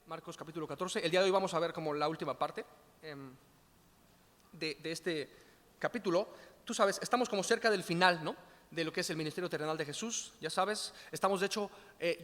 Marcos capítulo 14. El día de hoy vamos a ver como la última parte de este capítulo. Tú sabes, estamos como cerca del final, ¿no?, de lo que es el ministerio terrenal de Jesús. Ya sabes, estamos de hecho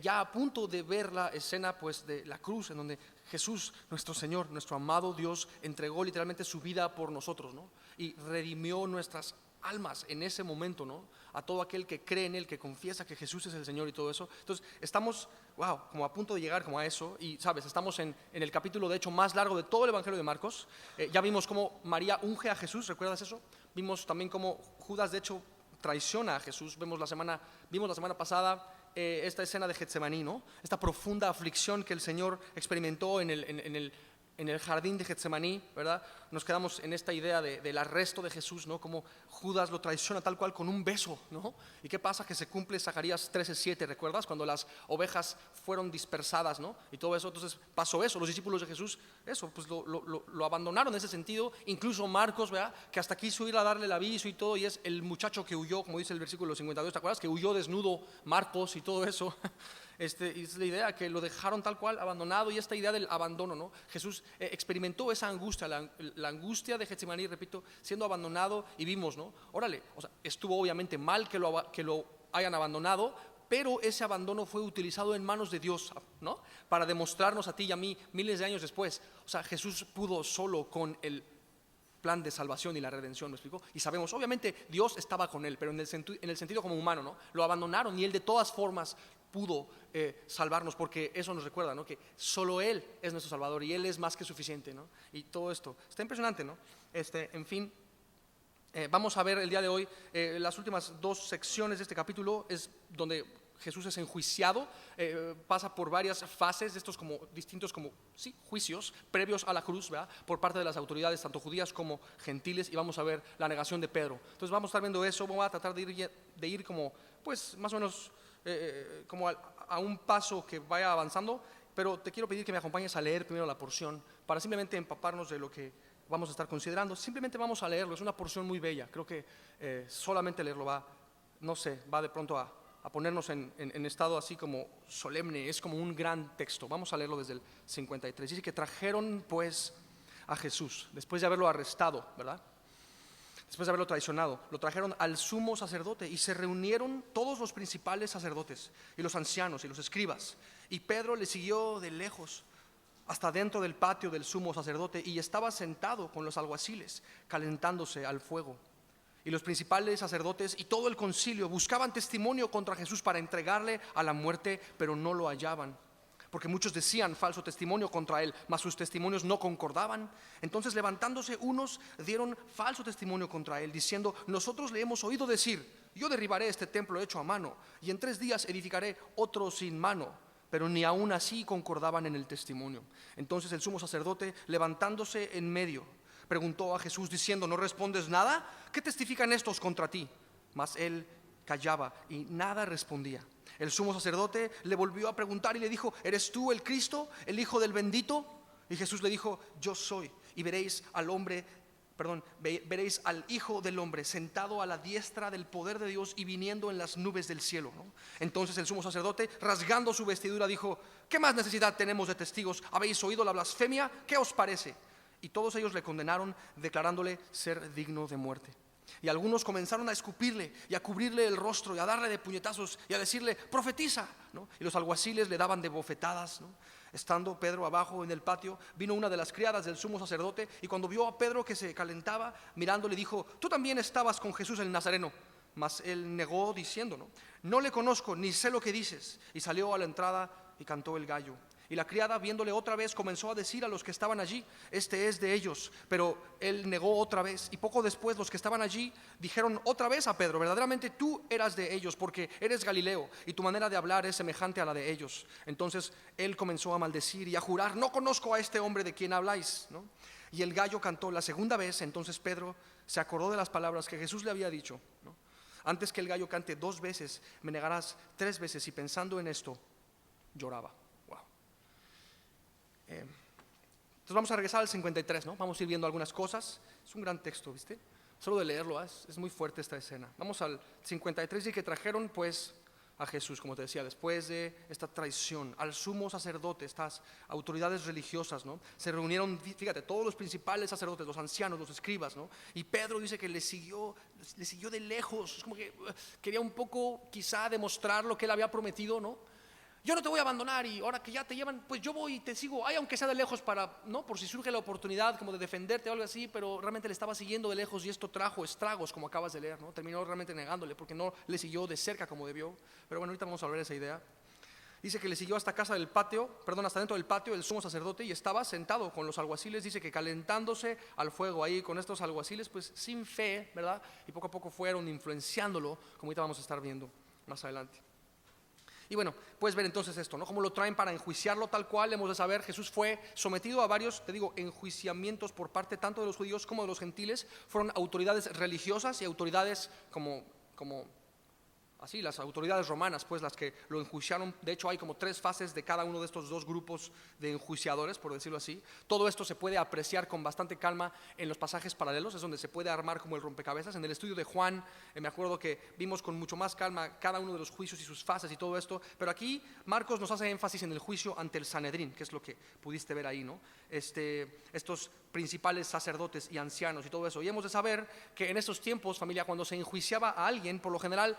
ya a punto de ver la escena pues de la cruz, en donde Jesús, nuestro Señor, nuestro amado Dios, entregó literalmente su vida por nosotros, ¿no?, y redimió nuestras almas en ese momento, ¿no?, a todo aquel que cree en Él, que confiesa que Jesús es el Señor y todo eso. Entonces estamos, como a punto de llegar como a eso. Y sabes, estamos en el capítulo de hecho más largo de todo el Evangelio de Marcos. Ya vimos cómo María unge a Jesús, ¿recuerdas eso? Vimos también cómo Judas de hecho traiciona a Jesús. Vimos la semana pasada esta escena de Getsemaní, ¿no?, esta profunda aflicción que el Señor experimentó en el jardín de Getsemaní, ¿verdad? Nos quedamos en esta idea del arresto de Jesús, ¿no?, como Judas lo traiciona tal cual con un beso, ¿no? ¿Y qué pasa? Que se cumple Zacarías 13:7, ¿recuerdas? Cuando las ovejas fueron dispersadas, ¿no?, y todo eso. Entonces pasó eso, los discípulos de Jesús, eso, pues lo abandonaron en ese sentido. Incluso Marcos, ¿verdad?, que hasta quiso ir a darle el aviso y todo, y es el muchacho que huyó, como dice el versículo 52, ¿te acuerdas? Que huyó desnudo, Marcos y todo eso. Y es la idea que lo dejaron tal cual, abandonado, y esta idea del abandono, ¿no? Jesús experimentó esa angustia, la angustia de Getsemaní, repito, siendo abandonado, y vimos, ¿no? Órale, o sea, estuvo obviamente mal que lo hayan abandonado, pero ese abandono fue utilizado en manos de Dios, ¿no?, para demostrarnos a ti y a mí miles de años después. O sea, Jesús pudo solo con el plan de salvación y la redención, ¿me explico? Y sabemos, obviamente Dios estaba con él, pero en el sentido como humano, ¿no? Lo abandonaron y él de todas formas pudo salvarnos, porque eso nos recuerda, ¿no?, que solo Él es nuestro Salvador y Él es más que suficiente, ¿no? Y todo esto está impresionante, ¿no? En fin, vamos a ver el día de hoy las últimas dos secciones de este capítulo. Es donde Jesús es enjuiciado, pasa por varias fases de estos como distintos como juicios previos a la cruz, ¿verdad?, por parte de las autoridades tanto judías como gentiles, y vamos a ver la negación de Pedro. Entonces vamos a estar viendo eso. Vamos a tratar de ir como pues más o menos como a un paso que vaya avanzando, pero te quiero pedir que me acompañes a leer primero la porción para simplemente empaparnos de lo que vamos a estar considerando. Simplemente vamos a leerlo, es una porción muy bella. Creo que solamente leerlo va de pronto a ponernos en estado así como solemne. Es como un gran texto. Vamos a leerlo desde el 53. Dice que trajeron pues a Jesús después de haberlo arrestado, ¿verdad?, después de haberlo traicionado, lo trajeron al sumo sacerdote, y se reunieron todos los principales sacerdotes y los ancianos y los escribas, y Pedro le siguió de lejos hasta dentro del patio del sumo sacerdote, y estaba sentado con los alguaciles calentándose al fuego. Y los principales sacerdotes y todo el concilio buscaban testimonio contra Jesús para entregarle a la muerte, pero no lo hallaban, porque muchos decían falso testimonio contra él, mas sus testimonios no concordaban. Entonces, levantándose unos, dieron falso testimonio contra él, diciendo: nosotros le hemos oído decir: yo derribaré este templo hecho a mano, y en 3 días edificaré otro sin mano. Pero ni aún así concordaban en el testimonio. Entonces el sumo sacerdote, levantándose en medio, preguntó a Jesús diciendo: ¿no respondes nada? ¿Qué testifican estos contra ti? Mas él callaba y nada respondía. El sumo sacerdote le volvió a preguntar y le dijo: ¿eres tú el Cristo, el Hijo del Bendito? Y Jesús le dijo: yo soy. Y veréis al Hijo del Hombre sentado a la diestra del poder de Dios y viniendo en las nubes del cielo, ¿no? Entonces el sumo sacerdote, rasgando su vestidura, dijo: ¿qué más necesidad tenemos de testigos? ¿Habéis oído la blasfemia? ¿Qué os parece? Y todos ellos le condenaron, declarándole ser digno de muerte. Y algunos comenzaron a escupirle y a cubrirle el rostro y a darle de puñetazos y a decirle: profetiza, ¿no? Y los alguaciles le daban de bofetadas, ¿no? Estando Pedro abajo en el patio, vino una de las criadas del sumo sacerdote, y cuando vio a Pedro que se calentaba, mirando, le dijo: tú también estabas con Jesús el Nazareno. Mas él negó diciendo: no le conozco, ni sé lo que dices. Y salió a la entrada y cantó el gallo. Y la criada, viéndole otra vez, comenzó a decir a los que estaban allí: este es de ellos. Pero él negó otra vez. Y poco después los que estaban allí dijeron otra vez a Pedro: verdaderamente tú eras de ellos, porque eres Galileo, y tu manera de hablar es semejante a la de ellos. Entonces él comenzó a maldecir y a jurar: no conozco a este hombre de quien habláis, ¿no? Y el gallo cantó la segunda vez. Entonces Pedro se acordó de las palabras que Jesús le había dicho, ¿no? Antes que el gallo cante 2 veces, me negarás 3 veces. Y pensando en esto, lloraba. Entonces vamos a regresar al 53, ¿no? Vamos a ir viendo algunas cosas. Es un gran texto, ¿viste? Solo de leerlo, es muy fuerte esta escena. Vamos al 53, y que trajeron pues a Jesús, como te decía, después de esta traición al sumo sacerdote, estas autoridades religiosas, ¿no? Se reunieron, fíjate, todos los principales sacerdotes, los ancianos, los escribas, ¿no? Y Pedro dice que le siguió de lejos, es como que quería un poco quizá demostrar lo que él había prometido, ¿no? Yo no te voy a abandonar y ahora que ya te llevan, pues yo voy y te sigo, ay, aunque sea de lejos para, ¿no? Por si surge la oportunidad como de defenderte o algo así, pero realmente le estaba siguiendo de lejos y esto trajo estragos, como acabas de leer, ¿no? Terminó realmente negándole porque no le siguió de cerca como debió. Pero bueno, ahorita vamos a hablar de esa idea. Dice que le siguió hasta hasta dentro del patio del sumo sacerdote y estaba sentado con los alguaciles, dice que calentándose al fuego ahí con estos alguaciles, pues sin fe, ¿verdad? Y poco a poco fueron influenciándolo, como ahorita vamos a estar viendo más adelante. Y bueno, puedes ver entonces esto, ¿no? Cómo lo traen para enjuiciarlo tal cual. Hemos de saber, Jesús fue sometido a varios, te digo, enjuiciamientos por parte tanto de los judíos como de los gentiles. Fueron autoridades religiosas y autoridades como así, las autoridades romanas, pues las que lo enjuiciaron. De hecho hay como 3 fases de cada uno de estos 2 grupos de enjuiciadores, por decirlo así. Todo esto se puede apreciar con bastante calma en los pasajes paralelos, es donde se puede armar como el rompecabezas. En el estudio de Juan, me acuerdo que vimos con mucho más calma cada uno de los juicios y sus fases y todo esto, pero aquí Marcos nos hace énfasis en el juicio ante el Sanedrín, que es lo que pudiste ver ahí, ¿no? Estos principales sacerdotes y ancianos y todo eso. Y hemos de saber que en estos tiempos, familia, cuando se enjuiciaba a alguien, por lo general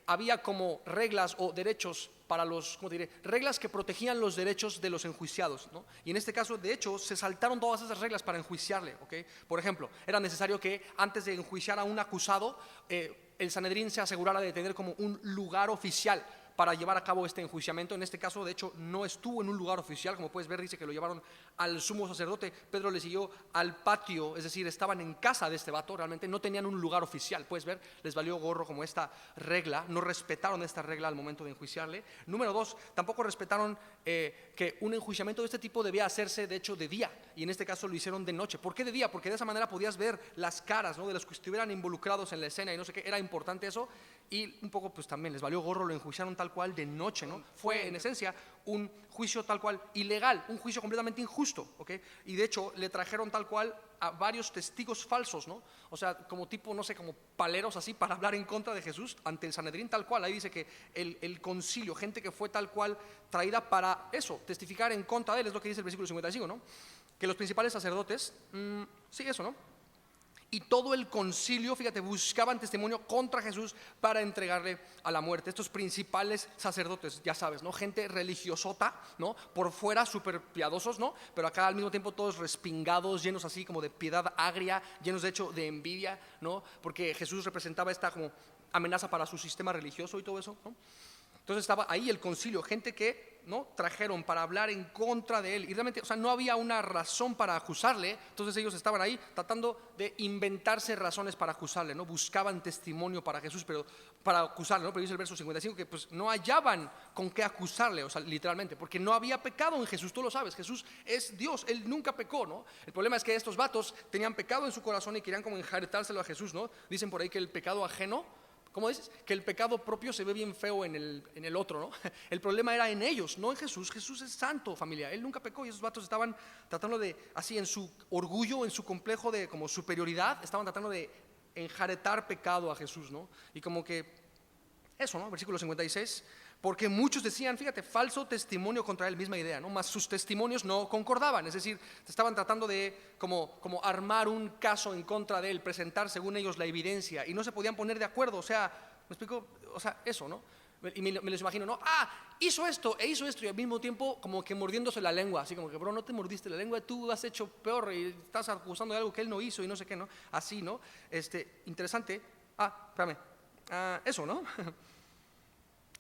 había como reglas o derechos para los, ¿cómo te diré? Reglas que protegían los derechos de los enjuiciados, ¿no? Y en este caso, de hecho, se saltaron todas esas reglas para enjuiciarle, ¿ok? Por ejemplo, era necesario que antes de enjuiciar a un acusado, el Sanedrín se asegurara de tener como un lugar oficial para llevar a cabo este enjuiciamiento. En este caso, de hecho, no estuvo en un lugar oficial, como puedes ver, dice que lo llevaron al sumo sacerdote. Pedro le siguió al patio, es decir, estaban en casa de este vato, realmente no tenían un lugar oficial, puedes ver, les valió gorro como esta regla, no respetaron esta regla al momento de enjuiciarle. Número 2, tampoco respetaron que un enjuiciamiento de este tipo debía hacerse, de hecho, de día, y en este caso lo hicieron de noche. ¿Por qué de día? Porque de esa manera podías ver las caras, ¿no? De los que estuvieran involucrados en la escena y no sé qué, era importante eso. Y un poco pues también les valió gorro, lo enjuiciaron tal cual de noche, ¿no? Fue en esencia un juicio tal cual ilegal, un juicio completamente injusto, ¿ok? Y de hecho le trajeron tal cual a varios testigos falsos, ¿no? O sea, como tipo, no sé, como paleros así para hablar en contra de Jesús ante el Sanedrín tal cual. Ahí dice que el concilio, gente que fue tal cual traída para eso, testificar en contra de él, es lo que dice el versículo 55, ¿no? Que los principales sacerdotes, sí, eso, ¿no? Y todo el concilio, fíjate, buscaban testimonio contra Jesús para entregarle a la muerte. Estos principales sacerdotes, ya sabes, ¿no? Gente religiosota, ¿no? Por fuera súper piadosos, ¿no? Pero acá al mismo tiempo todos respingados, llenos así como de piedad agria, llenos de hecho de envidia, ¿no? Porque Jesús representaba esta como amenaza para su sistema religioso y todo eso, ¿no? Entonces estaba ahí el concilio, gente que, ¿no? Trajeron para hablar en contra de él. Y realmente, o sea, no había una razón para acusarle. Entonces ellos estaban ahí tratando de inventarse razones para acusarle, ¿no? Buscaban testimonio para Jesús, pero para acusarle, ¿no? Pero dice el verso 55 que pues no hallaban con qué acusarle, o sea, literalmente, porque no había pecado en Jesús. Tú lo sabes, Jesús es Dios, Él nunca pecó, ¿no? El problema es que estos vatos tenían pecado en su corazón y querían como enjaretárselo a Jesús, ¿no? Dicen por ahí que el pecado ajeno, ¿cómo dices? Que el pecado propio se ve bien feo en el otro, ¿no? El problema era en ellos, no en Jesús. Jesús es santo, familia. Él nunca pecó y esos vatos estaban tratando de, así en su orgullo, en su complejo de como superioridad, estaban tratando de enjaretar pecado a Jesús, ¿no? Y como que eso, ¿no? Versículo 56. Porque muchos decían, fíjate, falso testimonio contra él, misma idea, ¿no? Más sus testimonios no concordaban, es decir, estaban tratando de como armar un caso en contra de él, presentar según ellos la evidencia y no se podían poner de acuerdo, o sea, ¿me explico? O sea, eso, ¿no? Y me los imagino, ¿no? Hizo esto e hizo esto y al mismo tiempo como que mordiéndose la lengua, así como que, bro, no te mordiste la lengua, tú has hecho peor y estás acusando de algo que él no hizo y no sé qué, ¿no? Así, ¿no? Interesante. Espérame. Eso, ¿no?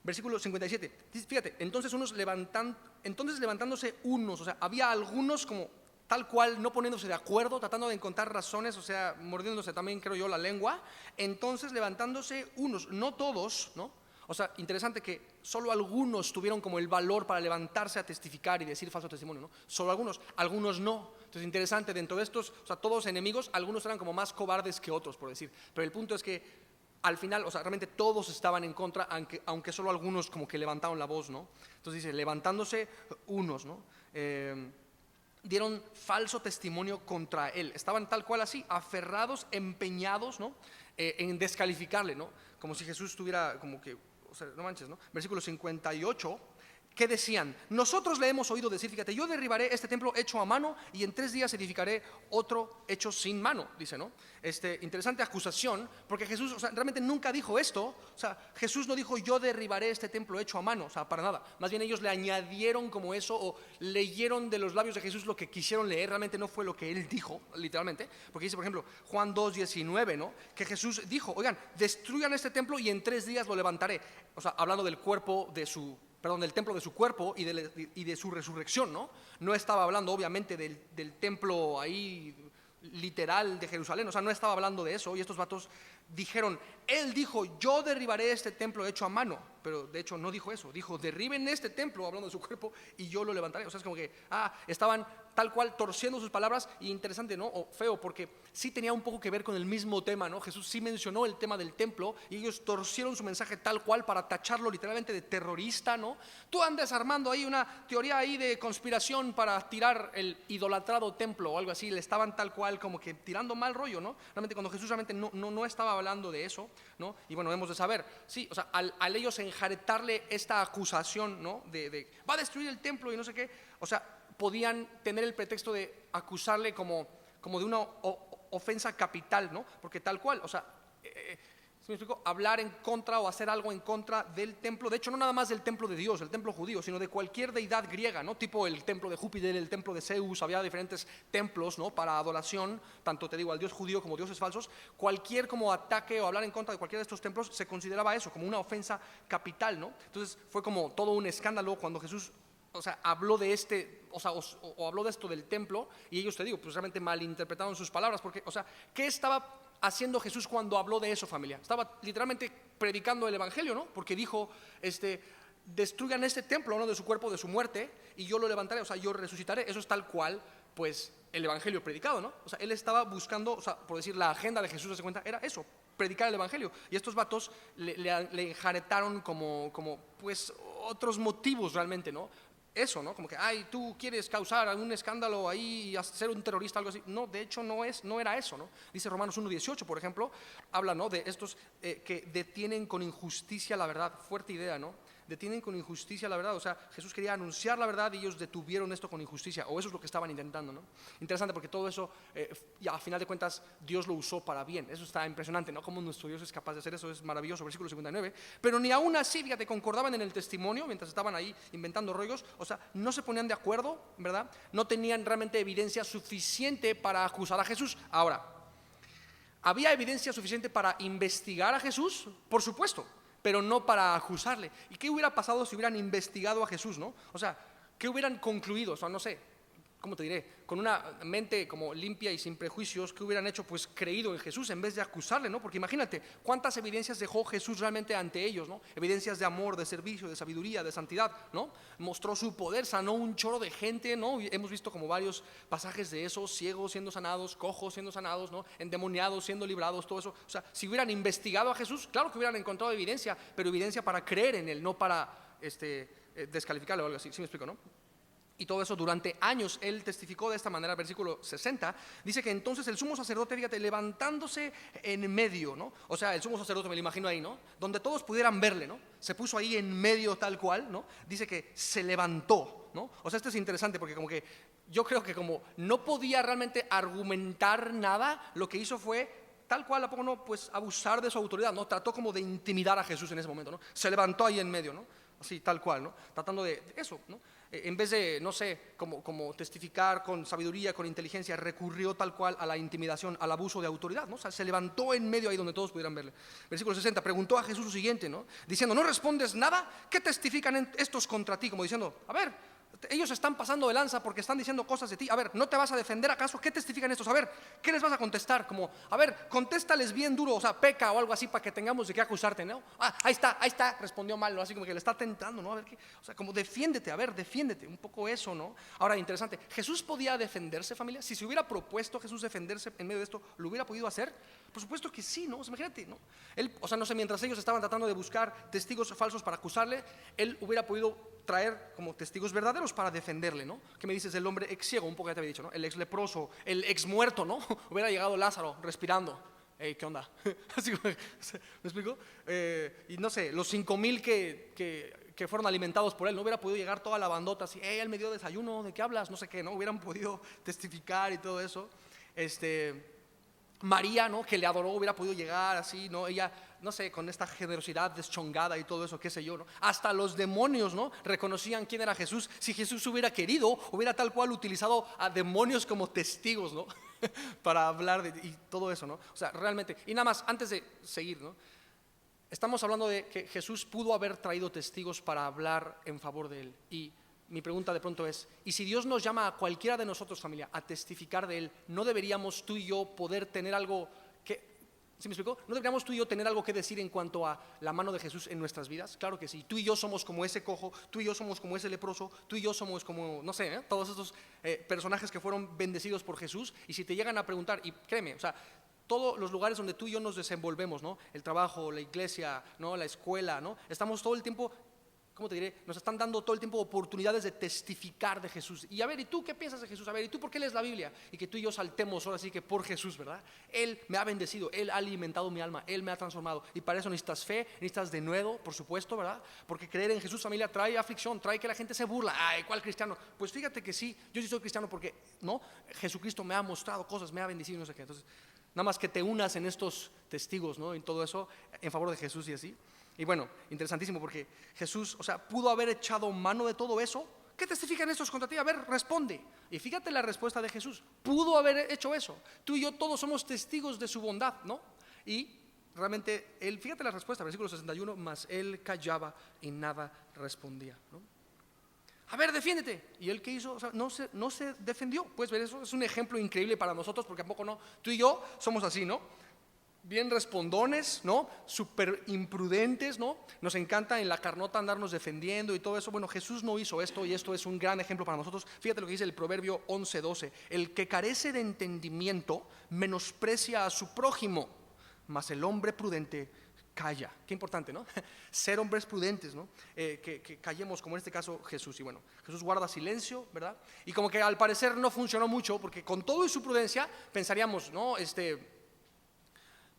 Versículo 57, fíjate, entonces levantándose unos, o sea, había algunos como tal cual no poniéndose de acuerdo, tratando de encontrar razones, o sea, mordiéndose también, creo yo, la lengua. Entonces levantándose unos, no todos, ¿no? O sea, interesante que solo algunos tuvieron como el valor para levantarse a testificar y decir falso testimonio, ¿no? Solo algunos no. Entonces, interesante, dentro de estos, o sea, todos enemigos, algunos eran como más cobardes que otros, por decir. Pero el punto es que al final, o sea, realmente todos estaban en contra, aunque solo algunos como que levantaron la voz, ¿no? Entonces dice, levantándose unos, ¿no? Dieron falso testimonio contra él. Estaban tal cual así, aferrados, empeñados, ¿no? En descalificarle, ¿no? Como si Jesús tuviera como que o sea, no manches, ¿no? Versículo 58. ¿Qué decían? Nosotros le hemos oído decir, fíjate, yo derribaré este templo hecho a mano y en 3 días edificaré otro hecho sin mano, dice, ¿no? Interesante acusación, porque Jesús, o sea, realmente nunca dijo esto. O sea, Jesús no dijo yo derribaré este templo hecho a mano, o sea, para nada. Más bien ellos le añadieron como eso, o leyeron de los labios de Jesús lo que quisieron leer. Realmente no fue lo que él dijo, literalmente, porque dice, por ejemplo, Juan 2:19, ¿no? Que Jesús dijo, oigan, destruyan este templo y en 3 días lo levantaré. O sea, hablando del cuerpo de del templo de su cuerpo y de su resurrección, ¿no? No estaba hablando obviamente del templo ahí literal de Jerusalén, o sea, no estaba hablando de eso. Y estos vatos dijeron, él dijo, yo derribaré este templo hecho a mano, pero de hecho no dijo eso, dijo, derriben este templo, hablando de su cuerpo, y yo lo levantaré. O sea, es como que, estaban tal cual torciendo sus palabras. Y interesante, ¿no? O feo, porque sí tenía un poco que ver con el mismo tema, ¿no? Jesús sí mencionó el tema del templo y ellos torcieron su mensaje tal cual para tacharlo literalmente de terrorista, ¿no? Tú andas armando ahí una teoría ahí de conspiración para tirar el idolatrado templo o algo así. Le estaban tal cual como que tirando mal rollo, ¿no? Realmente cuando Jesús realmente no estaba hablando de eso, ¿no? Y bueno, hemos de saber, sí, o sea, al ellos enjaretarle esta acusación, ¿no? De va a destruir el templo y no sé qué, o sea, podían tener el pretexto de acusarle como de una ofensa capital, ¿no? Porque tal cual, o sea, ¿sí me explico? Hablar en contra o hacer algo en contra del templo, de hecho no nada más del templo de Dios, el templo judío, sino de cualquier deidad griega, ¿no? Tipo el templo de Júpiter, el templo de Zeus. Había diferentes templos, ¿no? Para adoración, tanto te digo al dios judío como dioses falsos. Cualquier como ataque o hablar en contra de cualquiera de estos templos se consideraba eso, como una ofensa capital, ¿no? Entonces fue como todo un escándalo cuando Jesús, o sea, habló de o habló de esto del templo, y ellos, te digo, pues realmente malinterpretaron sus palabras, porque, o sea, ¿qué estaba haciendo Jesús cuando habló de eso, familia? Estaba literalmente predicando el evangelio, ¿no? Porque dijo, destruyan este templo, ¿no? De su cuerpo, de su muerte, y yo lo levantaré, o sea, yo resucitaré. Eso es tal cual, pues, el evangelio predicado, ¿no? O sea, él estaba buscando, o sea, por decir, la agenda de Jesús, se cuenta, era eso, predicar el evangelio. Y estos vatos le enjaretaron como, pues, otros motivos realmente, ¿no? Eso, ¿no? Como que, tú quieres causar algún escándalo ahí y ser un terrorista, algo así. No, de hecho no era eso, ¿no? Dice Romanos 1:18, por ejemplo, habla, ¿no? De estos que detienen con injusticia la verdad. Fuerte idea, ¿no? Detienen con injusticia la verdad. O sea, Jesús quería anunciar la verdad y ellos detuvieron esto con injusticia, o eso es lo que estaban intentando, ¿no? Interesante, porque todo eso, ya a final de cuentas, Dios lo usó para bien. Eso está impresionante, ¿no? Cómo nuestro Dios es capaz de hacer eso, es maravilloso. Versículo 59. Pero ni aún así, fíjate, concordaban en el testimonio mientras estaban ahí inventando rollos. O sea, no se ponían de acuerdo, ¿verdad? No tenían realmente evidencia suficiente para acusar a Jesús. Ahora, ¿había evidencia suficiente para investigar a Jesús? Por supuesto, pero no para acusarle. ¿Y qué hubiera pasado si hubieran investigado a Jesús, no? O sea, ¿qué hubieran concluido? O sea, no sé, ¿cómo te diré? Con una mente como limpia y sin prejuicios, ¿qué hubieran hecho? Pues creído en Jesús en vez de acusarle, ¿no? Porque imagínate, ¿cuántas evidencias dejó Jesús realmente ante ellos, ¿no? Evidencias de amor, de servicio, de sabiduría, de santidad, ¿no? Mostró su poder, sanó un chorro de gente, ¿no? Hemos visto como varios pasajes de eso, ciegos siendo sanados, cojos siendo sanados, ¿no? Endemoniados siendo librados, todo eso. O sea, si hubieran investigado a Jesús, claro que hubieran encontrado evidencia, pero evidencia para creer en él, no para descalificarlo o algo así. ¿Sí me explico, no? Y todo eso durante años él testificó de esta manera. Versículo 60 dice que entonces el sumo sacerdote, fíjate, levantándose en medio, ¿no? O sea, el sumo sacerdote, me lo imagino ahí, ¿no? Donde todos pudieran verle, ¿no? Se puso ahí en medio tal cual, ¿no? Dice que se levantó, ¿no? O sea, esto es interesante porque como que yo creo que como no podía realmente argumentar nada, lo que hizo fue tal cual, ¿a poco no? Pues abusar de su autoridad, ¿no? Trató como de intimidar a Jesús en ese momento, ¿no? Se levantó ahí en medio, ¿no? Así, tal cual, ¿no? Tratando de eso, ¿no? En vez de, no sé, como testificar con sabiduría, con inteligencia, recurrió tal cual a la intimidación, al abuso de autoridad, ¿no? O sea, se levantó en medio ahí donde todos pudieran verle. Versículo 60, preguntó a Jesús lo siguiente, ¿no? Diciendo, ¿no respondes nada? ¿Qué testifican estos contra ti? Como diciendo, a ver, ellos están pasando de lanza porque están diciendo cosas de ti. A ver, ¿no te vas a defender acaso? ¿Qué testifican estos? A ver, ¿qué les vas a contestar? Como, a ver, contéstales bien duro, o sea, peca o algo así para que tengamos de qué acusarte, ¿no? Ahí está, respondió mal, ¿no? Así como que le está tentando, ¿no? A ver qué, o sea, como defiéndete, a ver, defiéndete, un poco eso, ¿no? Ahora, interesante, ¿Jesús podía defenderse, familia? Si se hubiera propuesto Jesús defenderse en medio de esto, ¿lo hubiera podido hacer? Por supuesto que sí, ¿no? O sea, imagínate, ¿no? Él, o sea, no sé, mientras ellos estaban tratando de buscar testigos falsos para acusarle, él hubiera podido traer como testigos verdaderos para defenderle, ¿no? ¿Qué me dices del hombre ex ciego? Un poco ya te había dicho, ¿no? El ex leproso, el ex muerto, ¿no? Hubiera llegado Lázaro respirando, hey, ¿qué onda? Así, ¿me explico? Y no sé, los 5,000 que fueron alimentados por él, no hubiera podido llegar toda la bandota así, hey, él me dio desayuno, ¿de qué hablas? No sé qué, no hubieran podido testificar y todo eso. María, ¿no? Que le adoró, hubiera podido llegar así, ¿no? Ella, no sé, con esta generosidad deschongada y todo eso, qué sé yo, ¿no? Hasta los demonios, ¿no? Reconocían quién era Jesús. Si Jesús hubiera querido, hubiera tal cual utilizado a demonios como testigos, ¿no? Para hablar y todo eso, ¿no? O sea, realmente, y nada más, antes de seguir, ¿no? Estamos hablando de que Jesús pudo haber traído testigos para hablar en favor de él. Y mi pregunta de pronto es, ¿y si Dios nos llama a cualquiera de nosotros, familia, a testificar de él, no deberíamos tú y yo poder tener algo que, ¿sí me explico? ¿No deberíamos tú y yo tener algo que decir en cuanto a la mano de Jesús en nuestras vidas? Claro que sí. Tú y yo somos como ese cojo, tú y yo somos como ese leproso, tú y yo somos como, no sé, todos estos personajes que fueron bendecidos por Jesús. Y si te llegan a preguntar, y créeme, o sea, todos los lugares donde tú y yo nos desenvolvemos, ¿no? El trabajo, la iglesia, ¿no? La escuela, ¿no? Estamos todo el tiempo, ¿cómo te diré? Nos están dando todo el tiempo oportunidades de testificar de Jesús. Y a ver, ¿y tú qué piensas de Jesús? A ver, ¿y tú por qué lees la Biblia? Y que tú y yo saltemos ahora sí que por Jesús, ¿verdad? Él me ha bendecido, Él ha alimentado mi alma, Él me ha transformado. Y para eso necesitas fe, necesitas denuedo, por supuesto, ¿verdad? Porque creer en Jesús, familia, trae aflicción, trae que la gente se burla. Ay, ¿cuál cristiano? Pues fíjate que sí, yo sí soy cristiano porque, ¿no? Jesucristo me ha mostrado cosas, me ha bendecido, no sé qué. Entonces, nada más que te unas en estos testigos, ¿no? En todo eso, en favor de Jesús y así. Y bueno, interesantísimo porque Jesús, o sea, pudo haber echado mano de todo eso. ¿Qué testifican estos contra ti? A ver, responde. Y fíjate la respuesta de Jesús. Pudo haber hecho eso. Tú y yo todos somos testigos de su bondad, ¿no? Y realmente, él, fíjate la respuesta, versículo 61, mas él callaba y nada respondía, ¿no? A ver, defiéndete. ¿Y él qué hizo? O sea, no se defendió. Puedes ver, eso es un ejemplo increíble para nosotros, porque a poco no. Tú y yo somos así, ¿no? Bien respondones, ¿no? Súper imprudentes, ¿no? Nos encanta en la carnota andarnos defendiendo y todo eso. Bueno, Jesús no hizo esto y esto es un gran ejemplo para nosotros. Fíjate lo que dice el Proverbio 11:12. El que carece de entendimiento menosprecia a su prójimo, mas el hombre prudente calla. Qué importante, ¿no? Ser hombres prudentes, ¿no? Que callemos, como en este caso Jesús. Y bueno, Jesús guarda silencio, ¿verdad? Y como que al parecer no funcionó mucho, porque con todo y su prudencia pensaríamos, ¿no?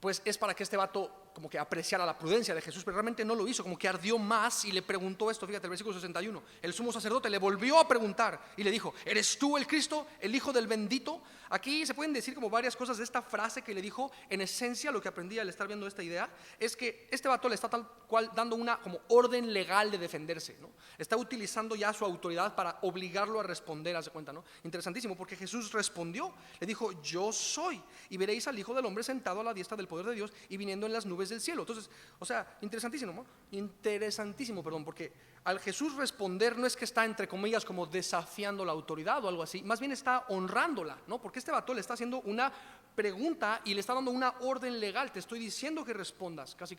Pues es para que este vato como que apreciara la prudencia de Jesús, pero realmente no lo hizo, como que ardió más y le preguntó esto. Fíjate el versículo 61, el sumo sacerdote le volvió a preguntar y le dijo, ¿eres tú el Cristo, el Hijo del bendito? Aquí se pueden decir como varias cosas de esta frase que le dijo. En esencia lo que aprendí al estar viendo esta idea es que este vato le está tal cual dando una como orden legal de defenderse, ¿no? Está utilizando ya su autoridad para obligarlo a responder, haz de cuenta, ¿no? Interesantísimo, porque Jesús respondió, le dijo, yo soy, y veréis al Hijo del Hombre sentado a la diestra del poder de Dios y viniendo en las nubes del cielo. Entonces, o sea, interesantísimo, ¿no? Interesantísimo, perdón, porque al Jesús responder no es que está entre comillas como desafiando la autoridad o algo así, más bien está honrándola, ¿no? Porque este vato le está haciendo una pregunta y le está dando una orden legal. Te estoy diciendo que respondas, casi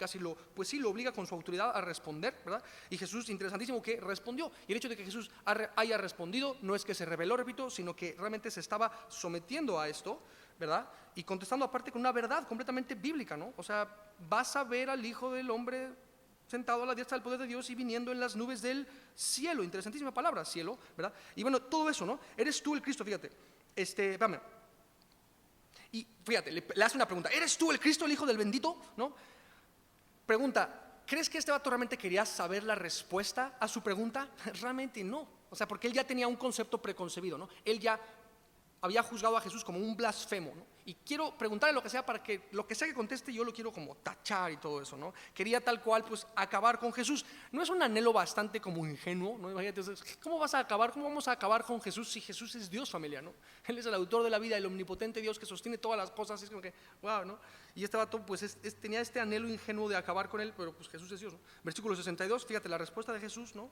pues sí, lo obliga con su autoridad a responder, ¿verdad? Y Jesús, interesantísimo que respondió. Y el hecho de que Jesús haya respondido no es que se rebeló, repito, sino que realmente se estaba sometiendo a esto, ¿verdad? Y contestando aparte con una verdad completamente bíblica, ¿no? O sea, vas a ver al Hijo del Hombre sentado a la diestra del poder de Dios y viniendo en las nubes del cielo. Interesantísima palabra, cielo, ¿verdad? Y bueno, todo eso, ¿no? Eres tú el Cristo, fíjate. Espérame. Y fíjate, le hace una pregunta, ¿eres tú el Cristo, el Hijo del bendito? ¿No? Pregunta, ¿crees que este vato realmente quería saber la respuesta a su pregunta? Realmente no. O sea, porque él ya tenía un concepto preconcebido, ¿no? Él ya había juzgado a Jesús como un blasfemo, ¿no? Y quiero preguntarle lo que sea para que lo que sea que conteste yo lo quiero como tachar y todo eso, ¿no? Quería tal cual pues acabar con Jesús. ¿No es un anhelo bastante como ingenuo, ¿no? Imagínate, ¿cómo vas a acabar? ¿Cómo vamos a acabar con Jesús si Jesús es Dios, familia, ¿no? Él es el autor de la vida, el omnipotente Dios que sostiene todas las cosas. Es como que, wow, ¿no? Y este vato pues tenía este anhelo ingenuo de acabar con él, pero pues Jesús es Dios, ¿no? Versículo 62, fíjate la respuesta de Jesús, ¿no?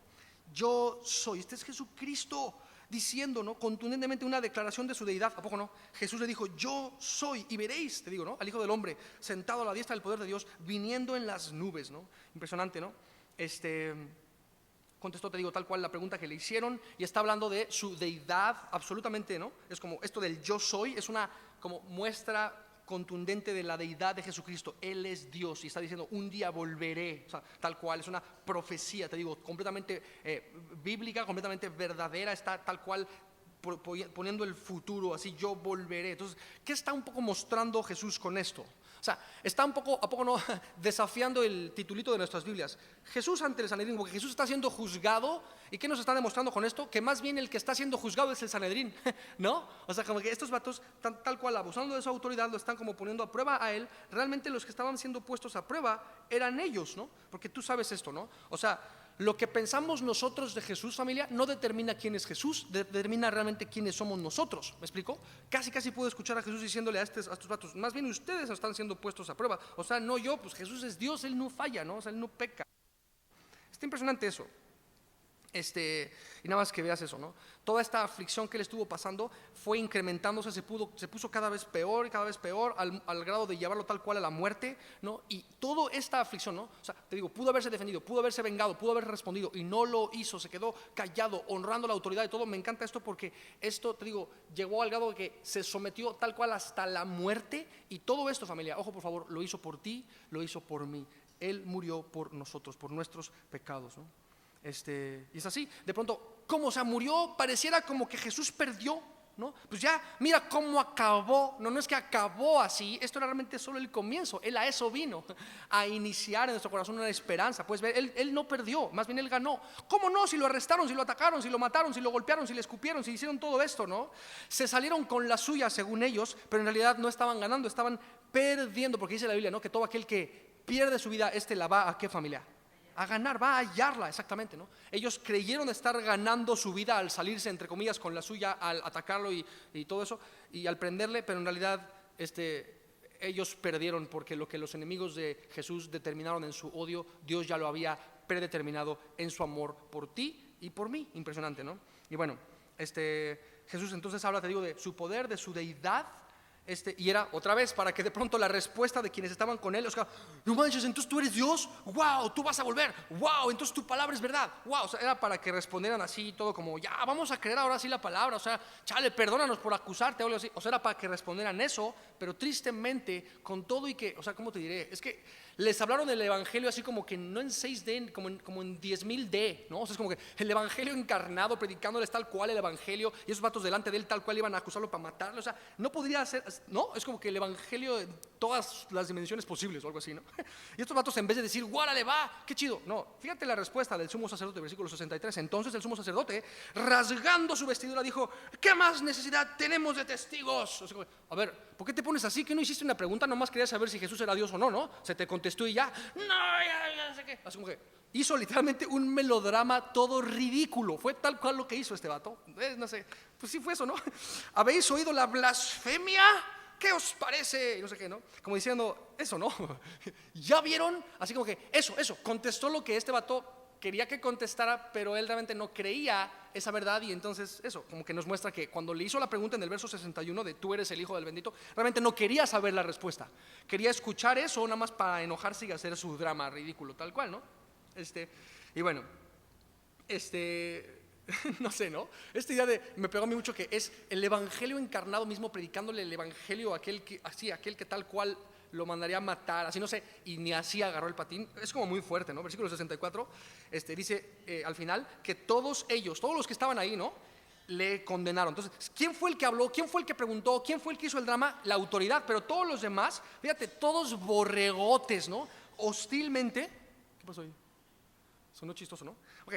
Yo soy, este es Jesucristo diciendo, ¿no? Contundentemente una declaración de su deidad. ¿A poco no? Jesús le dijo, yo soy, y veréis, te digo, ¿no? Al Hijo del Hombre sentado a la diestra del poder de Dios, viniendo en las nubes, ¿no? Impresionante, ¿no? Contestó, te digo, tal cual la pregunta que le hicieron, y está hablando de su deidad absolutamente, ¿no? Es como esto del yo soy, es una como muestra contundente de la deidad de Jesucristo. Él es Dios y está diciendo, un día volveré, o sea, tal cual, es una profecía, te digo, completamente bíblica, completamente verdadera, está tal cual poniendo el futuro, así, yo volveré. Entonces, ¿qué está un poco mostrando Jesús con esto? O sea, está un poco, ¿a poco no? Desafiando el titulito de nuestras Biblias. Jesús ante el Sanedrín, porque Jesús está siendo juzgado. ¿Y qué nos está demostrando con esto? Que más bien el que está siendo juzgado es el Sanedrín, ¿no? O sea, como que estos vatos, tal cual, abusando de su autoridad, lo están como poniendo a prueba a él. Realmente los que estaban siendo puestos a prueba eran ellos, ¿no? Porque tú sabes esto, ¿no? O sea, lo que pensamos nosotros de Jesús, familia, no determina quién es Jesús, determina realmente quiénes somos nosotros. ¿Me explico? Casi puedo escuchar a Jesús diciéndole a estos vatos, más bien ustedes están siendo puestos a prueba. O sea, no yo, pues Jesús es Dios, Él no falla, ¿no? O sea, Él no peca. Está impresionante eso. Y nada más que veas eso, ¿no? Toda esta aflicción que él estuvo pasando fue incrementándose, se puso cada vez peor, al grado de llevarlo tal cual a la muerte, ¿no? Y toda esta aflicción, ¿no? O sea, te digo, pudo haberse defendido, pudo haberse vengado, pudo haber respondido y no lo hizo, se quedó callado, honrando la autoridad y todo. Me encanta esto porque esto, te digo, llegó al grado de que se sometió tal cual hasta la muerte. Y todo esto, familia, ojo por favor, lo hizo por ti, lo hizo por mí. Él murió por nosotros, por nuestros pecados, ¿no? Y es así, de pronto, ¿cómo? O sea, murió, pareciera como que Jesús perdió, ¿no? Pues ya, mira cómo acabó. No es que acabó así, esto era realmente solo el comienzo. Él a eso vino, a iniciar en nuestro corazón una esperanza. Puedes ver, él no perdió, más bien él ganó. ¿Cómo no? Si lo arrestaron, si lo atacaron, si lo mataron, si lo golpearon, si le escupieron, si hicieron todo esto, ¿no? Se salieron con la suya según ellos, pero en realidad no estaban ganando, estaban perdiendo. Porque dice la Biblia, ¿no? Que todo aquel que pierde su vida, la va ¿a qué, familia? A ganar, va a hallarla, exactamente, ¿no? Ellos creyeron estar ganando su vida al salirse, entre comillas, con la suya, al atacarlo y todo eso, y al prenderle, pero en realidad ellos perdieron, porque lo que los enemigos de Jesús determinaron en su odio, Dios ya lo había predeterminado en su amor por ti y por mí. Impresionante, ¿no? Y bueno, Jesús entonces habla, te digo, de su poder, de su deidad. Y era otra vez para que de pronto la respuesta de quienes estaban con él, o sea, no manches, entonces tú eres Dios, wow, tú vas a volver, wow, entonces tu palabra es verdad, wow. O sea, era para que respondieran así todo como, ya, vamos a creer ahora sí la palabra, o sea, chale, perdónanos por acusarte o algo así. O sea, era para que respondieran eso, pero tristemente con todo y que, o sea, ¿cómo te diré? Es que les hablaron del evangelio así como que no en 6D, como en 10,000D, ¿no? O sea, es como que el evangelio encarnado, predicándoles tal cual el evangelio, y esos vatos delante de él tal cual iban a acusarlo para matarlo. O sea, no podría ser, ¿no? Es como que el evangelio en todas las dimensiones posibles o algo así, ¿no? Y estos vatos, en vez de decir, ¡guárale, va! ¡Qué chido! No, fíjate la respuesta del sumo sacerdote, versículo 63. Entonces el sumo sacerdote, rasgando su vestidura, dijo, ¿qué más necesidad tenemos de testigos? O sea, a ver, ¿por qué te pones así? ¿Que no hiciste una pregunta? Nomás querías saber si Jesús era Dios o no, ¿no? Se te contestó y ya, no, ya sé qué. Así como que hizo literalmente un melodrama todo ridículo. Fue tal cual lo que hizo este vato. No sé, pues sí fue eso, ¿no? ¿Habéis oído la blasfemia? ¿Qué os parece? Y no sé qué, ¿no? Como diciendo, eso, ¿no? ¿Ya vieron? Así como que, eso, contestó lo que este vato quería que contestara, pero él realmente no creía esa verdad. Y entonces eso, como que nos muestra que cuando le hizo la pregunta en el verso 61 de tú eres el hijo del bendito, realmente no quería saber la respuesta. Quería escuchar eso nada más para enojarse y hacer su drama ridículo, tal cual, ¿no? Y bueno, no sé, ¿no? Esta idea me pegó a mí mucho, que es el evangelio encarnado mismo, predicándole el evangelio a aquel que tal cual lo mandaría a matar, así no sé, y ni así agarró el patín. Es como muy fuerte, ¿no? Versículo 64, dice al final que todos los que estaban ahí, ¿no? Le condenaron. Entonces, ¿quién fue el que habló? ¿Quién fue el que preguntó? ¿Quién fue el que hizo el drama? La autoridad. Pero todos los demás, fíjate, todos borregotes, ¿no? Hostilmente. ¿Qué pasó ahí? Sonó chistoso, ¿no? Ok.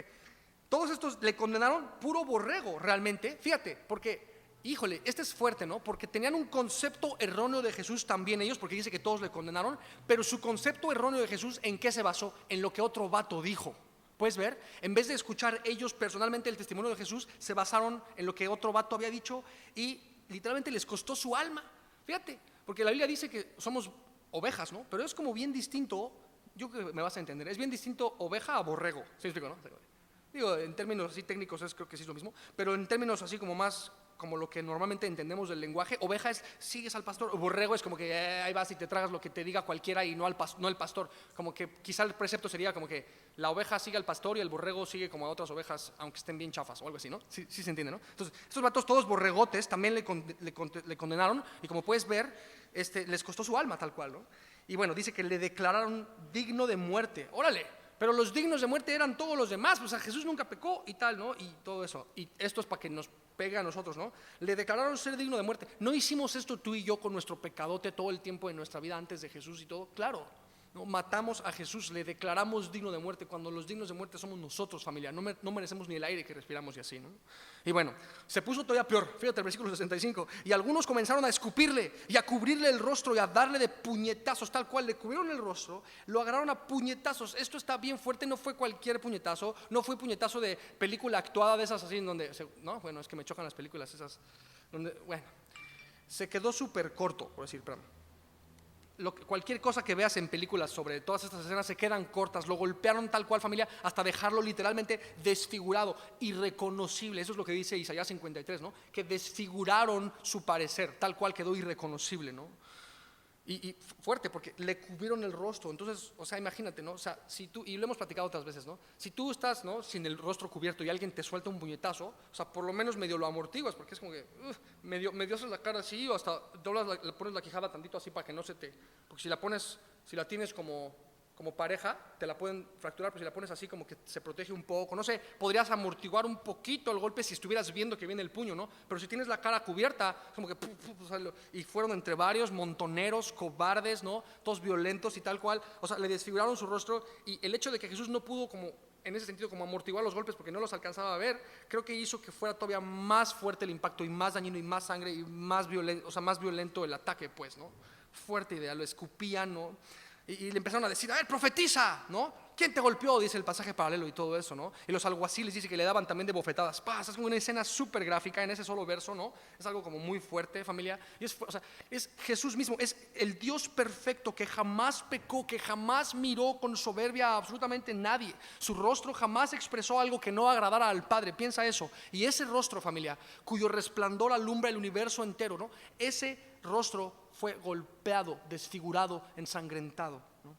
Todos estos le condenaron puro borrego, realmente. Fíjate, porque híjole, este es fuerte, ¿no? Porque tenían un concepto erróneo de Jesús también ellos, porque dice que todos le condenaron, pero su concepto erróneo de Jesús, ¿en qué se basó? En lo que otro vato dijo. ¿Puedes ver? En vez de escuchar ellos personalmente el testimonio de Jesús, se basaron en lo que otro vato había dicho y literalmente les costó su alma. Fíjate, porque la Biblia dice que somos ovejas, ¿no? Pero es como bien distinto, yo creo que me vas a entender, es bien distinto oveja a borrego. ¿Sí me explico, no? Digo, en términos así técnicos creo que sí es lo mismo, pero en términos así como más, como lo que normalmente entendemos del lenguaje, oveja es sigues al pastor, borrego es como que ahí vas y te tragas lo que te diga cualquiera y no el pastor. Como que quizá el precepto sería como que la oveja sigue al pastor y el borrego sigue como a otras ovejas, aunque estén bien chafas o algo así, ¿no? Sí se entiende, ¿no? Entonces, estos vatos todos borregotes también le condenaron, y como puedes ver, les costó su alma tal cual, ¿no? Y bueno, dice que le declararon digno de muerte. ¡Órale! pero los dignos de muerte eran todos los demás, o sea, Jesús nunca pecó y tal, ¿no? Y todo eso, y esto es para que nos pegue a nosotros, ¿no? Le declararon ser digno de muerte. ¿No hicimos esto tú y yo con nuestro pecadote todo el tiempo de nuestra vida antes de Jesús y todo? Claro, ¿no? Matamos a Jesús, le declaramos digno de muerte, cuando los dignos de muerte somos nosotros, familia. No merecemos ni el aire que respiramos y así, ¿no? Y bueno, se puso todavía peor. Fíjate el versículo 65. Y algunos comenzaron a escupirle y a cubrirle el rostro y a darle de puñetazos, tal cual. Le cubrieron el rostro, lo agarraron a puñetazos. Esto está bien fuerte, no fue cualquier puñetazo. No fue puñetazo de película actuada de esas así en donde, no, bueno, es que me chocan las películas esas donde, bueno, se quedó súper corto, por decir, perdón. Cualquier cosa que veas en películas sobre todas estas escenas se quedan cortas. Lo golpearon tal cual, familia, hasta dejarlo literalmente desfigurado, irreconocible. Eso es lo que dice Isaías 53, ¿no? Que desfiguraron su parecer, tal cual quedó irreconocible, ¿no? Y fuerte, porque le cubrieron el rostro. Entonces, o sea, imagínate, ¿no? O sea, si tú, y lo hemos platicado otras veces, ¿no? Si tú estás, ¿no?, sin el rostro cubierto y alguien te suelta un puñetazo, o sea, por lo menos medio lo amortiguas, porque es como que medio haces la cara así, o hasta doblas pones la quijada tantito así para que no se te, porque si la tienes como pareja, te la pueden fracturar, pero si la pones así como que se protege un poco, no sé, podrías amortiguar un poquito el golpe si estuvieras viendo que viene el puño, ¿no? Pero si tienes la cara cubierta, como que o sea, y fueron entre varios montoneros, cobardes, ¿no? Todos violentos y tal cual, o sea, le desfiguraron su rostro, y el hecho de que Jesús no pudo como en ese sentido como amortiguar los golpes porque no los alcanzaba a ver, creo que hizo que fuera todavía más fuerte el impacto y más dañino y más sangre y más violento, o sea, más violento el ataque, pues, ¿no? Fuerte idea, lo escupían, ¿no? Y le empezaron a decir, a ver, profetiza, ¿no? ¿Quién te golpeó? Dice el pasaje paralelo y todo eso, ¿no? Y los alguaciles dice que le daban también de bofetadas. ¡Paz! Es como una escena súper gráfica en ese solo verso, ¿no? Es algo como muy fuerte, familia. Y o sea, es Jesús mismo, es el Dios perfecto que jamás pecó, que jamás miró con soberbia a absolutamente nadie. Su rostro jamás expresó algo que no agradara al Padre. Piensa eso. Y ese rostro, familia, cuyo resplandor alumbra el universo entero, ¿no? Ese rostro fue golpeado, desfigurado, ensangrentado, ¿no?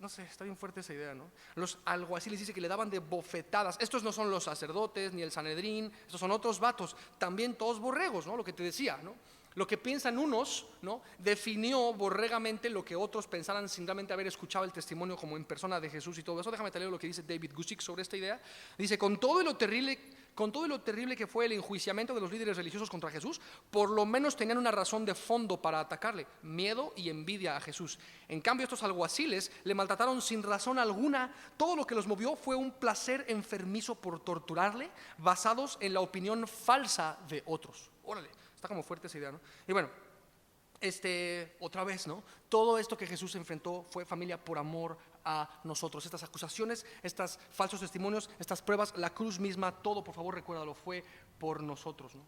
No sé, está bien fuerte esa idea, ¿no? Los alguaciles dice que le daban de bofetadas. Estos no son los sacerdotes ni el Sanedrín, estos son otros vatos, también todos borregos, ¿no? Lo que te decía, ¿no? Lo que piensan unos, ¿no?, definió borregamente lo que otros pensaran sin realmente haber escuchado el testimonio como en persona de Jesús y todo eso. Déjame te leo lo que dice David Guzik sobre esta idea. Dice, con todo lo terrible que fue el enjuiciamiento de los líderes religiosos contra Jesús, por lo menos tenían una razón de fondo para atacarle: miedo y envidia a Jesús. En cambio, estos alguaciles le maltrataron sin razón alguna. Todo lo que los movió fue un placer enfermizo por torturarle, basados en la opinión falsa de otros. Órale, está como fuerte esa idea, ¿no? Y bueno, otra vez, ¿no? Todo esto que Jesús enfrentó fue, familia, por amor a nosotros. Estas acusaciones, estos falsos testimonios, estas pruebas, la cruz misma, todo, por favor, recuérdalo, fue por nosotros, ¿no?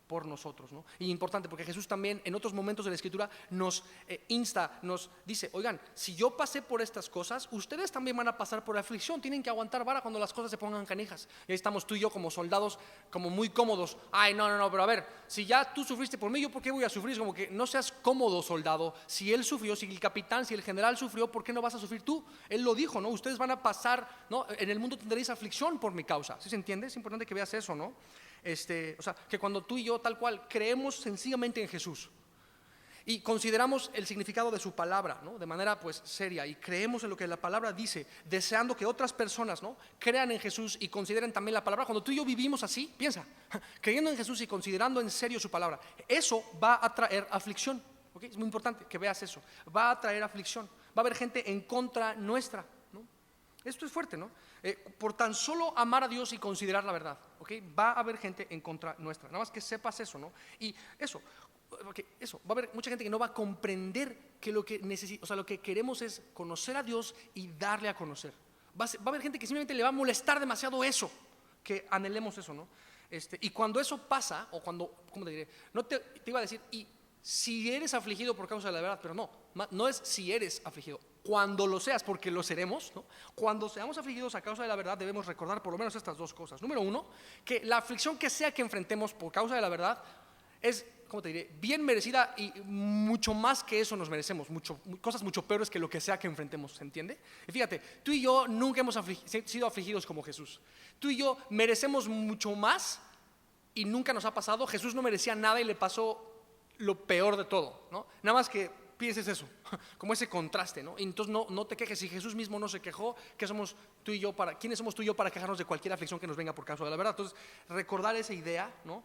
Por nosotros, ¿no? Y importante, porque Jesús también en otros momentos de la Escritura nos insta, nos dice, oigan, si yo pasé por estas cosas, ustedes también van a pasar por aflicción, tienen que aguantar vara cuando las cosas se pongan canijas. Y ahí estamos tú y yo como soldados, como muy cómodos. Ay, no, pero a ver, si ya tú sufriste por mí, ¿yo por qué voy a sufrir? Es como que no seas cómodo, soldado. Si él sufrió, si el capitán, si el general sufrió, ¿por qué no vas a sufrir tú? Él lo dijo, ¿no? Ustedes van a pasar, ¿no? En el mundo tendréis aflicción por mi causa. ¿Sí se entiende? Es importante que veas eso, ¿no? O sea, que cuando tú y yo tal cual creemos sencillamente en Jesús y consideramos el significado de su palabra, ¿no?, de manera pues seria, y creemos en lo que la palabra dice, deseando que otras personas, ¿no?, crean en Jesús y consideren también la palabra. Cuando tú y yo vivimos así, piensa, creyendo en Jesús y considerando en serio su palabra, eso va a traer aflicción, ¿ok? Es muy importante que veas eso. Va a traer aflicción, va a haber gente en contra nuestra, ¿no? Esto es fuerte, ¿no? Por tan solo amar a Dios y considerar la verdad, ¿ok? Va a haber gente en contra nuestra. Nada más que sepas eso, ¿no? Y eso, va a haber mucha gente que no va a comprender que lo que necesita, o sea, lo que queremos es conocer a Dios y darle a conocer. Va a haber gente que simplemente le va a molestar demasiado eso, que anhelemos eso, ¿no? Y cuando eso pasa, o cuando, ¿cómo te diré? No te iba a decir, y si eres afligido por causa de la verdad, pero no es si eres afligido. Cuando lo seas, porque lo seremos, ¿no? Cuando seamos afligidos a causa de la verdad, debemos recordar por lo menos estas dos cosas. Número uno, que la aflicción que sea que enfrentemos por causa de la verdad es, ¿cómo te diré?, bien merecida, y mucho más que eso nos merecemos, cosas mucho peores que lo que sea que enfrentemos, ¿se entiende? Y fíjate, tú y yo nunca hemos sido afligidos como Jesús. Tú y yo merecemos mucho más y nunca nos ha pasado. Jesús no merecía nada y le pasó lo peor de todo, ¿no? Nada más que pienses eso, como ese contraste, ¿no? Y entonces no te quejes. Si Jesús mismo no se quejó, ¿quiénes somos tú y yo para quejarnos de cualquier aflicción que nos venga por causa de la verdad? Entonces, recordar esa idea, ¿no?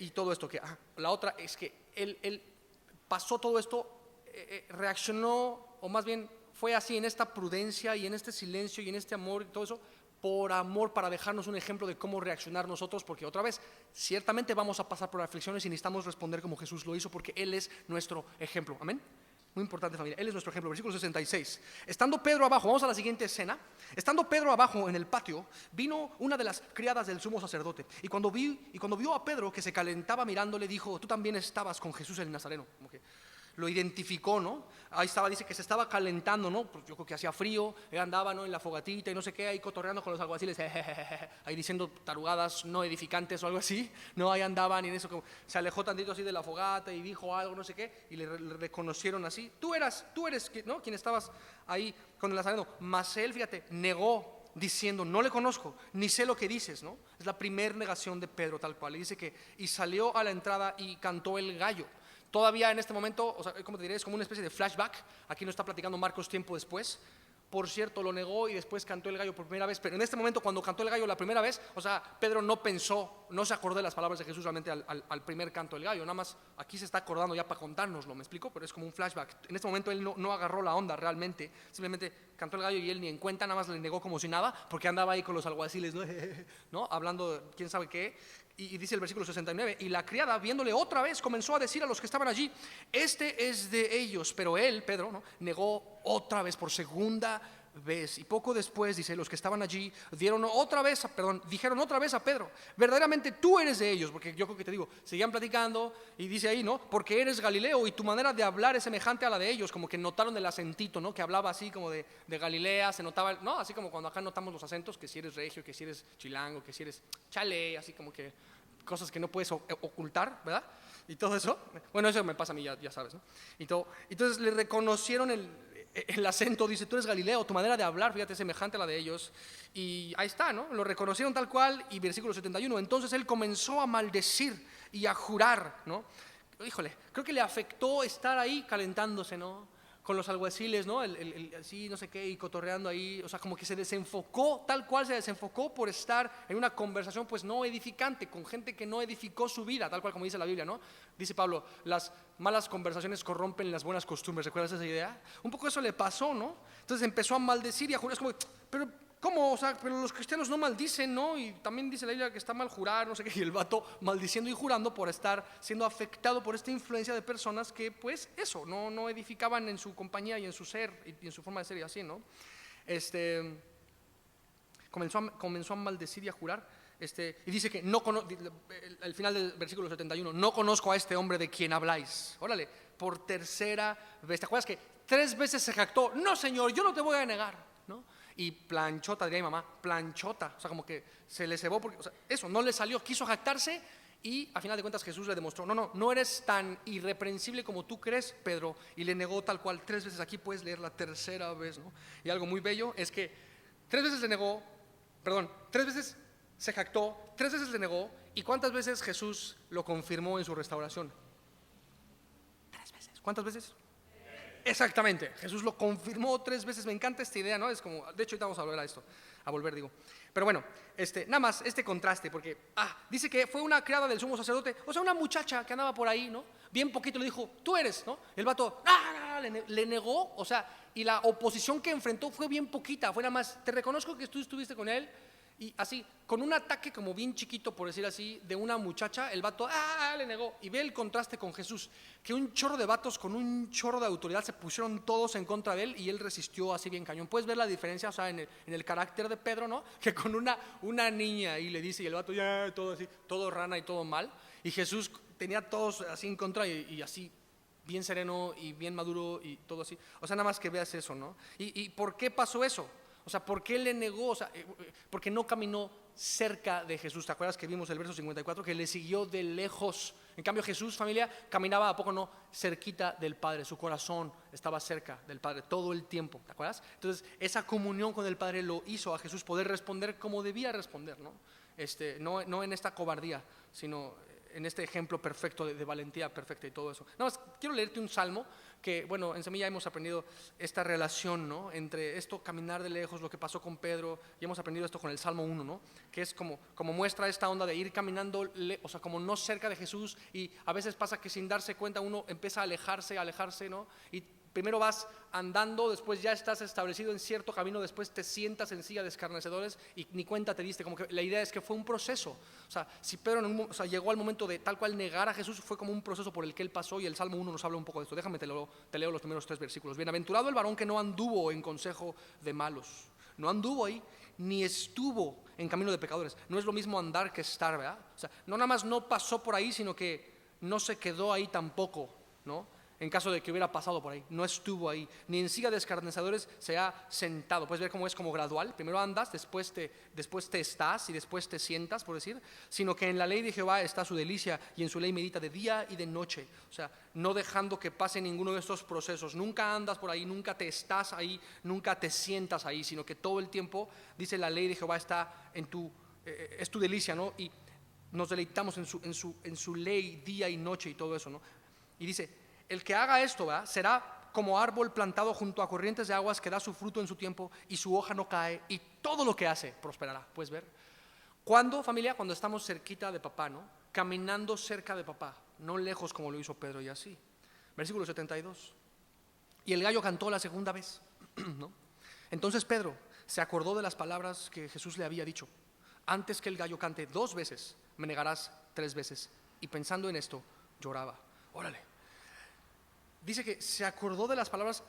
Y todo esto que la otra es que él pasó todo esto, reaccionó, o más bien fue así en esta prudencia y en este silencio y en este amor y todo eso, por amor, para dejarnos un ejemplo de cómo reaccionar nosotros, porque otra vez, ciertamente vamos a pasar por aflicciones y necesitamos responder como Jesús lo hizo, porque Él es nuestro ejemplo. Amén. Muy importante, familia, Él es nuestro ejemplo. Versículo 66. Estando Pedro abajo, vamos a la siguiente escena. Estando Pedro abajo en el patio, vino una de las criadas del sumo sacerdote, y cuando vio a Pedro que se calentaba mirándole, dijo: tú también estabas con Jesús el Nazareno. Como que lo identificó, ¿no? Ahí estaba, dice que se estaba calentando, ¿no? Pues yo creo que hacía frío, él andaba, ¿no?, en la fogatita y no sé qué, ahí cotorreando con los alguaciles, ahí diciendo tarugadas no edificantes o algo así, ¿no? Ahí andaban y en eso como, se alejó tantito así de la fogata y dijo algo, no sé qué, y le reconocieron así: tú eres, ¿no?, quien estabas ahí con el Nazareno. Mas él, fíjate, negó, diciendo: no le conozco, ni sé lo que dices, ¿no? Es la primer negación de Pedro, tal cual. Y dice que, y salió a la entrada y cantó el gallo. Todavía en este momento, o sea, ¿cómo te diré? Es como una especie de flashback. Aquí no está platicando Marcos tiempo después. Por cierto, lo negó y después cantó el gallo por primera vez. Pero en este momento, cuando cantó el gallo la primera vez, o sea, Pedro no pensó, no se acordó de las palabras de Jesús realmente al primer canto del gallo. Nada más aquí se está acordando ya para contárnoslo, ¿me explico? Pero es como un flashback. En este momento él no agarró la onda realmente. Simplemente cantó el gallo y él ni en cuenta, nada más le negó como si nada, porque andaba ahí con los alguaciles, ¿no? ¿No? Hablando de quién sabe qué. Y dice el versículo 69, y la criada, viéndole otra vez, comenzó a decir a los que estaban allí: este es de ellos. Pero él, Pedro, ¿no?, negó otra vez, por segunda vez. Y poco después, dice, los que estaban allí dijeron otra vez a Pedro: verdaderamente tú eres de ellos. Porque yo creo que te digo, seguían platicando y dice ahí, ¿no?, porque eres Galileo y tu manera de hablar es semejante a la de ellos. Como que notaron el acentito, ¿no?, que hablaba así como de Galilea, se notaba, ¿no?, así como cuando acá notamos los acentos, que si eres regio, que si eres chilango, que si eres chale, así como que cosas que no puedes ocultar, ¿verdad? Y todo eso, bueno, eso me pasa a mí, ya sabes, ¿no? Y todo, entonces le reconocieron el acento, dice: tú eres Galileo, tu manera de hablar, fíjate, es semejante a la de ellos. Y ahí está, ¿no? Lo reconocieron tal cual. Y versículo 71, entonces él comenzó a maldecir y a jurar, ¿no? Híjole, creo que le afectó estar ahí calentándose, ¿no?, con los alguaciles, ¿no?, así, no sé qué, y cotorreando ahí. O sea, como que se desenfocó, tal cual se desenfocó por estar en una conversación pues no edificante, con gente que no edificó su vida, tal cual como dice la Biblia, ¿no? Dice Pablo: las malas conversaciones corrompen las buenas costumbres. ¿Recuerdas esa idea? Un poco eso le pasó, ¿no? Entonces empezó a maldecir y a jurar. Es como, pero ¿cómo? O sea, pero los cristianos no maldicen, ¿no? Y también dice la Biblia que está mal jurar, no sé qué. Y el vato maldiciendo y jurando por estar siendo afectado por esta influencia de personas que, pues, eso, no edificaban en su compañía y en su ser y en su forma de ser y así, ¿no? Comenzó a maldecir y a jurar. Y dice que al final del versículo 71, no conozco a este hombre de quien habláis. Órale, por tercera vez. ¿Te acuerdas que 3 veces se jactó? No, Señor, yo no te voy a negar, ¿no? Y planchota, diría mi mamá, planchota. O sea, como que se le cebó porque, o sea, eso, no le salió, quiso jactarse. Y a final de cuentas Jesús le demostró: no eres tan irreprensible como tú crees, Pedro. Y le negó tal cual 3 veces. Aquí puedes leer la tercera vez, ¿no? Y algo muy bello es que 3 veces le negó, 3 veces se jactó, 3 veces le negó. ¿Y cuántas veces Jesús lo confirmó en su restauración? 3 veces. ¿Cuántas veces? Exactamente, Jesús lo confirmó 3 veces. Me encanta esta idea, ¿no? Es como, de hecho ahorita vamos a volver a esto, digo. Pero bueno, nada más este contraste, porque dice que fue una criada del sumo sacerdote, o sea, una muchacha que andaba por ahí, ¿no? Bien poquito le dijo: tú eres, ¿no? El vato le negó, o sea, y la oposición que enfrentó fue bien poquita, fue nada más: te reconozco que tú estuviste con él. Y así, con un ataque como bien chiquito, por decir así, de una muchacha, el vato le negó. Y ve el contraste con Jesús, que un chorro de vatos con un chorro de autoridad se pusieron todos en contra de él y él resistió así bien cañón. Puedes ver la diferencia, o sea, en el carácter de Pedro, ¿no? Que con una niña ahí le dice, y el vato ya todo así, todo rana y todo mal. Y Jesús tenía todos así en contra y así bien sereno y bien maduro y todo así. O sea, nada más que veas eso, ¿no? ¿Y por qué pasó eso? O sea, ¿por qué le negó? O sea, porque no caminó cerca de Jesús. ¿Te acuerdas que vimos el verso 54? Que le siguió de lejos. En cambio Jesús, familia, caminaba a poco no cerquita del Padre. Su corazón estaba cerca del Padre todo el tiempo. ¿Te acuerdas? Entonces esa comunión con el Padre lo hizo a Jesús poder responder como debía responder, ¿no? No en esta cobardía, sino en este ejemplo perfecto de valentía perfecta y todo eso. Nada más, quiero leerte un salmo que, bueno, en Semilla hemos aprendido esta relación, ¿no?, entre esto, caminar de lejos, lo que pasó con Pedro, y hemos aprendido esto con el Salmo 1, ¿no?, que es como muestra esta onda de ir caminando, o sea, como no cerca de Jesús, y a veces pasa que sin darse cuenta uno empieza a alejarse, ¿no?, y primero vas andando, después ya estás establecido en cierto camino, después te sientas en silla de escarnecedores y ni cuenta te diste. Como que la idea es que fue un proceso. O sea, si Pedro llegó al momento de tal cual negar a Jesús, fue como un proceso por el que él pasó, y el Salmo 1 nos habla un poco de esto. Déjame te leo los primeros 3 versículos. Bienaventurado el varón que no anduvo en consejo de malos, no anduvo ahí, ni estuvo en camino de pecadores. No es lo mismo andar que estar, ¿verdad? O sea, no nada más no pasó por ahí, sino que no se quedó ahí tampoco, ¿no? En caso de que hubiera pasado por ahí, no estuvo ahí, ni en silla de escarnecedores se ha sentado. Puedes ver cómo es como gradual. Primero andas, después te estás y después te sientas, por decir. Sino que en la ley de Jehová está su delicia, y en su ley medita de día y de noche. O sea, no dejando que pase ninguno de estos procesos. Nunca andas por ahí, nunca te estás ahí, nunca te sientas ahí, sino que todo el tiempo, dice, la ley de Jehová está es tu delicia, ¿no? Y nos deleitamos en su ley día y noche y todo eso, ¿no? Y dice, el que haga esto, ¿verdad?, será como árbol plantado junto a corrientes de aguas, que da su fruto en su tiempo y su hoja no cae, y todo lo que hace prosperará. ¿Puedes ver? ¿Cuándo, familia? Cuando estamos cerquita de papá, ¿no? Caminando cerca de papá, no lejos como lo hizo Pedro y así. Versículo 72. Y el gallo cantó la segunda vez, ¿no? Entonces Pedro se acordó de las palabras que Jesús le había dicho: antes que el gallo cante 2 veces, me negarás 3 veces. Y pensando en esto, lloraba. Órale. Dice que se acordó de las palabras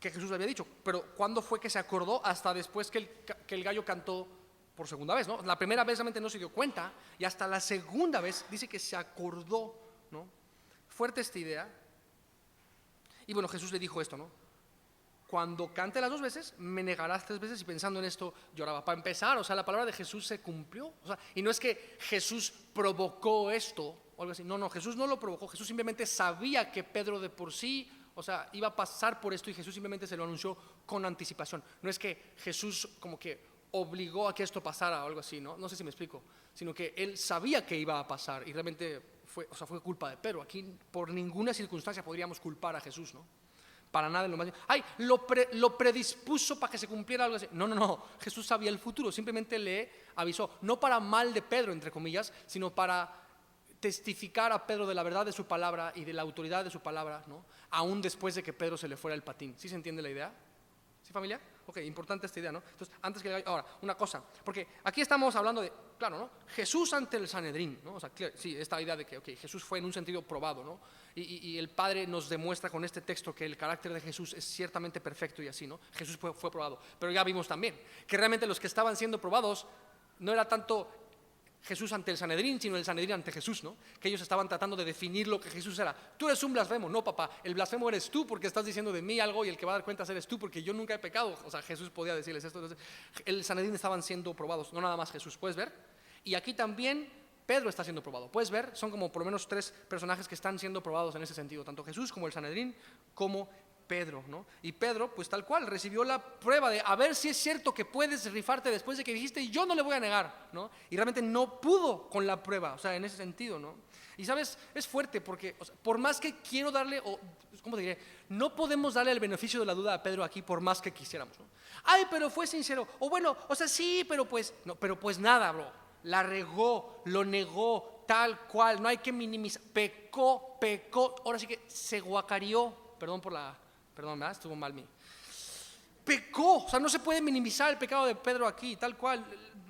que Jesús le había dicho, pero ¿cuándo fue que se acordó? Hasta después que el gallo cantó por segunda vez, ¿no? La primera vez realmente no se dio cuenta, y hasta la segunda vez dice que se acordó, ¿no? Fuerte esta idea. Y bueno, Jesús le dijo esto, ¿no? Cuando cante las 2 veces, me negarás 3 veces, y pensando en esto lloraba. Para empezar, o sea, la palabra de Jesús se cumplió. O sea, y no es que Jesús provocó esto o algo así. No, Jesús no lo provocó. Jesús simplemente sabía que Pedro de por sí, o sea, iba a pasar por esto, y Jesús simplemente se lo anunció con anticipación. No es que Jesús como que obligó a que esto pasara o algo así, ¿no? No sé si me explico. Sino que él sabía que iba a pasar, y realmente fue culpa de Pedro. Aquí por ninguna circunstancia podríamos culpar a Jesús, ¿no? Para nada en lo más. Ay, lo predispuso para que se cumpliera algo así. No. Jesús sabía el futuro, simplemente le avisó. No para mal de Pedro, entre comillas, sino para testificar a Pedro de la verdad de su palabra y de la autoridad de su palabra, ¿no? Aún después de que Pedro se le fuera el patín. ¿Sí se entiende la idea? ¿Sí, familia? Ok, importante esta idea, ¿no? Entonces, antes que ahora, una cosa, porque aquí estamos hablando de, claro, ¿no? Jesús ante el Sanedrín, ¿no? O sea, sí, esta idea de que, ok, Jesús fue en un sentido probado, ¿no? Y el Padre nos demuestra con este texto que el carácter de Jesús es ciertamente perfecto y así, ¿no? Jesús fue probado, pero ya vimos también que realmente los que estaban siendo probados no era tanto Jesús ante el Sanedrín, sino el Sanedrín ante Jesús, ¿no? Que ellos estaban tratando de definir lo que Jesús era. Tú eres un blasfemo. No, papá, el blasfemo eres tú, porque estás diciendo de mí algo, y el que va a dar cuentas eres tú, porque yo nunca he pecado. O sea, Jesús podía decirles esto. Entonces, el Sanedrín estaban siendo probados, no nada más Jesús. ¿Puedes ver? Y aquí también Pedro está siendo probado. ¿Puedes ver? Son como por lo menos 3 personajes que están siendo probados en ese sentido, tanto Jesús como el Sanedrín, como Pedro, ¿no? Y Pedro, pues tal cual, recibió la prueba de a ver si es cierto que puedes rifarte después de que dijiste, yo no le voy a negar, ¿no? Y realmente no pudo con la prueba, o sea, en ese sentido, ¿no? Y sabes, es fuerte porque, o sea, por más que quiero darle, o ¿cómo te diré? No podemos darle el beneficio de la duda a Pedro aquí por más que quisiéramos, ¿no? Ay, pero fue sincero, o bueno, o sea, sí, pero pues, no, pero pues nada, bro, la regó, lo negó, tal cual, no hay que minimizar, pecó, ahora sí que se guacarió, Perdón, ¿verdad? Estuvo mal mí. Pecó, o sea, no se puede minimizar el pecado de Pedro aquí, tal cual,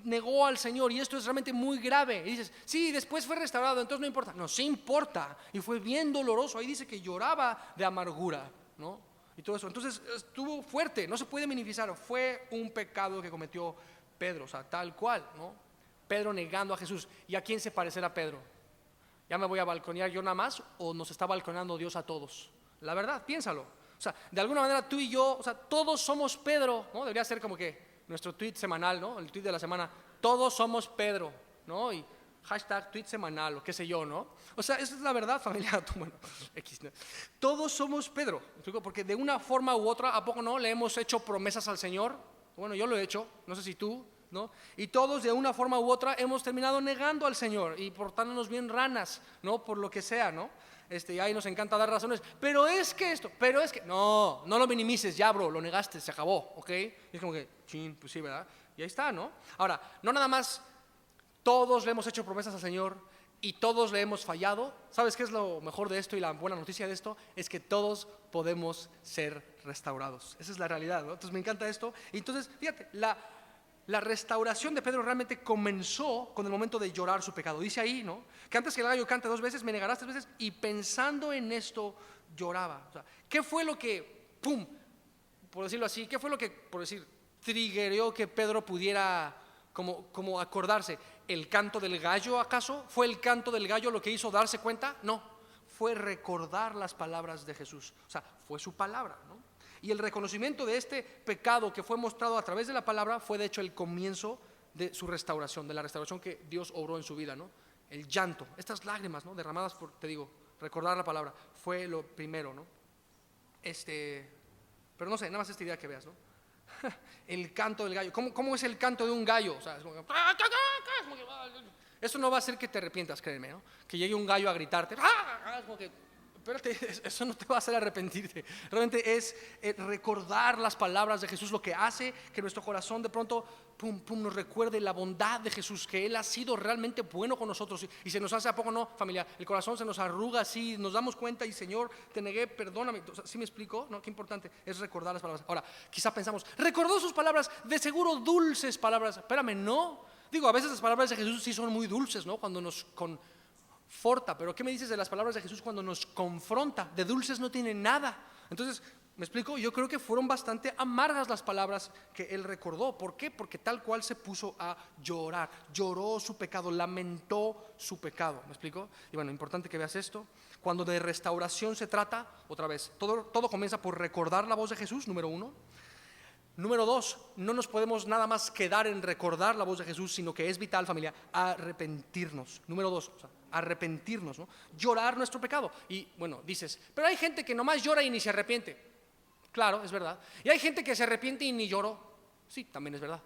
negó al Señor, y esto es realmente muy grave. Y dices, sí, después fue restaurado, entonces no importa. No, sí importa, y fue bien doloroso. Ahí dice que lloraba de amargura, ¿no? Y todo eso, entonces estuvo fuerte, no se puede minimizar. Fue un pecado que cometió Pedro, o sea, tal cual, ¿no? Pedro negando a Jesús. ¿Y a quién se parecerá Pedro? ¿Ya me voy a balconear yo nada más, o nos está balconeando Dios a todos? La verdad, piénsalo. O sea, de alguna manera tú y yo, o sea, todos somos Pedro, ¿no? Debería ser como que nuestro tweet semanal, ¿no? El tweet de la semana, todos somos Pedro, ¿no? Y hashtag tweet semanal o qué sé yo, ¿no? O sea, esa es la verdad, familia. Bueno, X, ¿no? Todos somos Pedro, porque de una forma u otra, ¿a poco no? Le hemos hecho promesas al Señor. Bueno, yo lo he hecho, no sé si tú, ¿no? Y todos de una forma u otra hemos terminado negando al Señor y portándonos bien ranas, ¿no? Por lo que sea, ¿no? Y ahí nos encanta dar razones, pero es que esto, pero es que, no lo minimices, ya bro, lo negaste, se acabó, ¿ok? Y es como que, chin, pues sí, ¿verdad? Y ahí está, ¿no? Ahora, no nada más todos le hemos hecho promesas al Señor y todos le hemos fallado. ¿Sabes qué es lo mejor de esto y la buena noticia de esto? Es que todos podemos ser restaurados. Esa es la realidad, ¿no? Entonces me encanta esto. Y entonces, fíjate, la restauración de Pedro realmente comenzó con el momento de llorar su pecado. Dice ahí, ¿no? Que antes que el gallo cante 2 veces, me negarás 3 veces. Y pensando en esto, lloraba. O sea, ¿qué fue lo que, pum, por decirlo así, qué fue lo que, por decir, triggeró que Pedro pudiera como acordarse? ¿El canto del gallo acaso? ¿Fue el canto del gallo lo que hizo darse cuenta? No, fue recordar las palabras de Jesús. O sea, fue su palabra, ¿no? Y el reconocimiento de este pecado que fue mostrado a través de la palabra fue de hecho el comienzo de su restauración, de la restauración que Dios obró en su vida, ¿no? El llanto, estas lágrimas, ¿no? Derramadas por, te digo, recordar la palabra, fue lo primero, ¿no? Pero no sé, nada más esta idea que veas, ¿no? El canto del gallo, ¿cómo es el canto de un gallo? O sea, es como que, eso no va a hacer que te arrepientas, créeme, ¿no? Que llegue un gallo a gritarte, es como que, espérate, eso no te va a hacer arrepentirte. Realmente es recordar las palabras de Jesús lo que hace que nuestro corazón de pronto nos recuerde la bondad de Jesús, que Él ha sido realmente bueno con nosotros. Y se nos hace a poco, no, familia, el corazón se nos arruga así, nos damos cuenta y Señor, te negué, perdóname. O sea, ¿sí me explico? ¿No? Qué importante es recordar las palabras. Ahora, quizá pensamos, recordó sus palabras, de seguro dulces palabras. Espérame, no. Digo, a veces las palabras de Jesús sí son muy dulces, ¿no? Cuando nos conforta, pero ¿qué me dices de las palabras de Jesús cuando nos confronta? De dulces no tiene nada. Entonces, ¿me explico? Yo creo que fueron bastante amargas las palabras que él recordó. ¿Por qué? Porque tal cual se puso a llorar, lloró su pecado, lamentó su pecado. ¿Me explico? Y bueno, importante que veas esto. Cuando de restauración se trata, otra vez, todo comienza por recordar la voz de Jesús, número 1. Número 2, no nos podemos nada más quedar en recordar la voz de Jesús, sino que es vital, familia, arrepentirnos. Número 2, o sea, arrepentirnos, ¿no? Llorar nuestro pecado. Y bueno, dices, pero hay gente que nomás llora y ni se arrepiente. Claro, es verdad. Y hay gente que se arrepiente y ni lloró. Sí, también es verdad.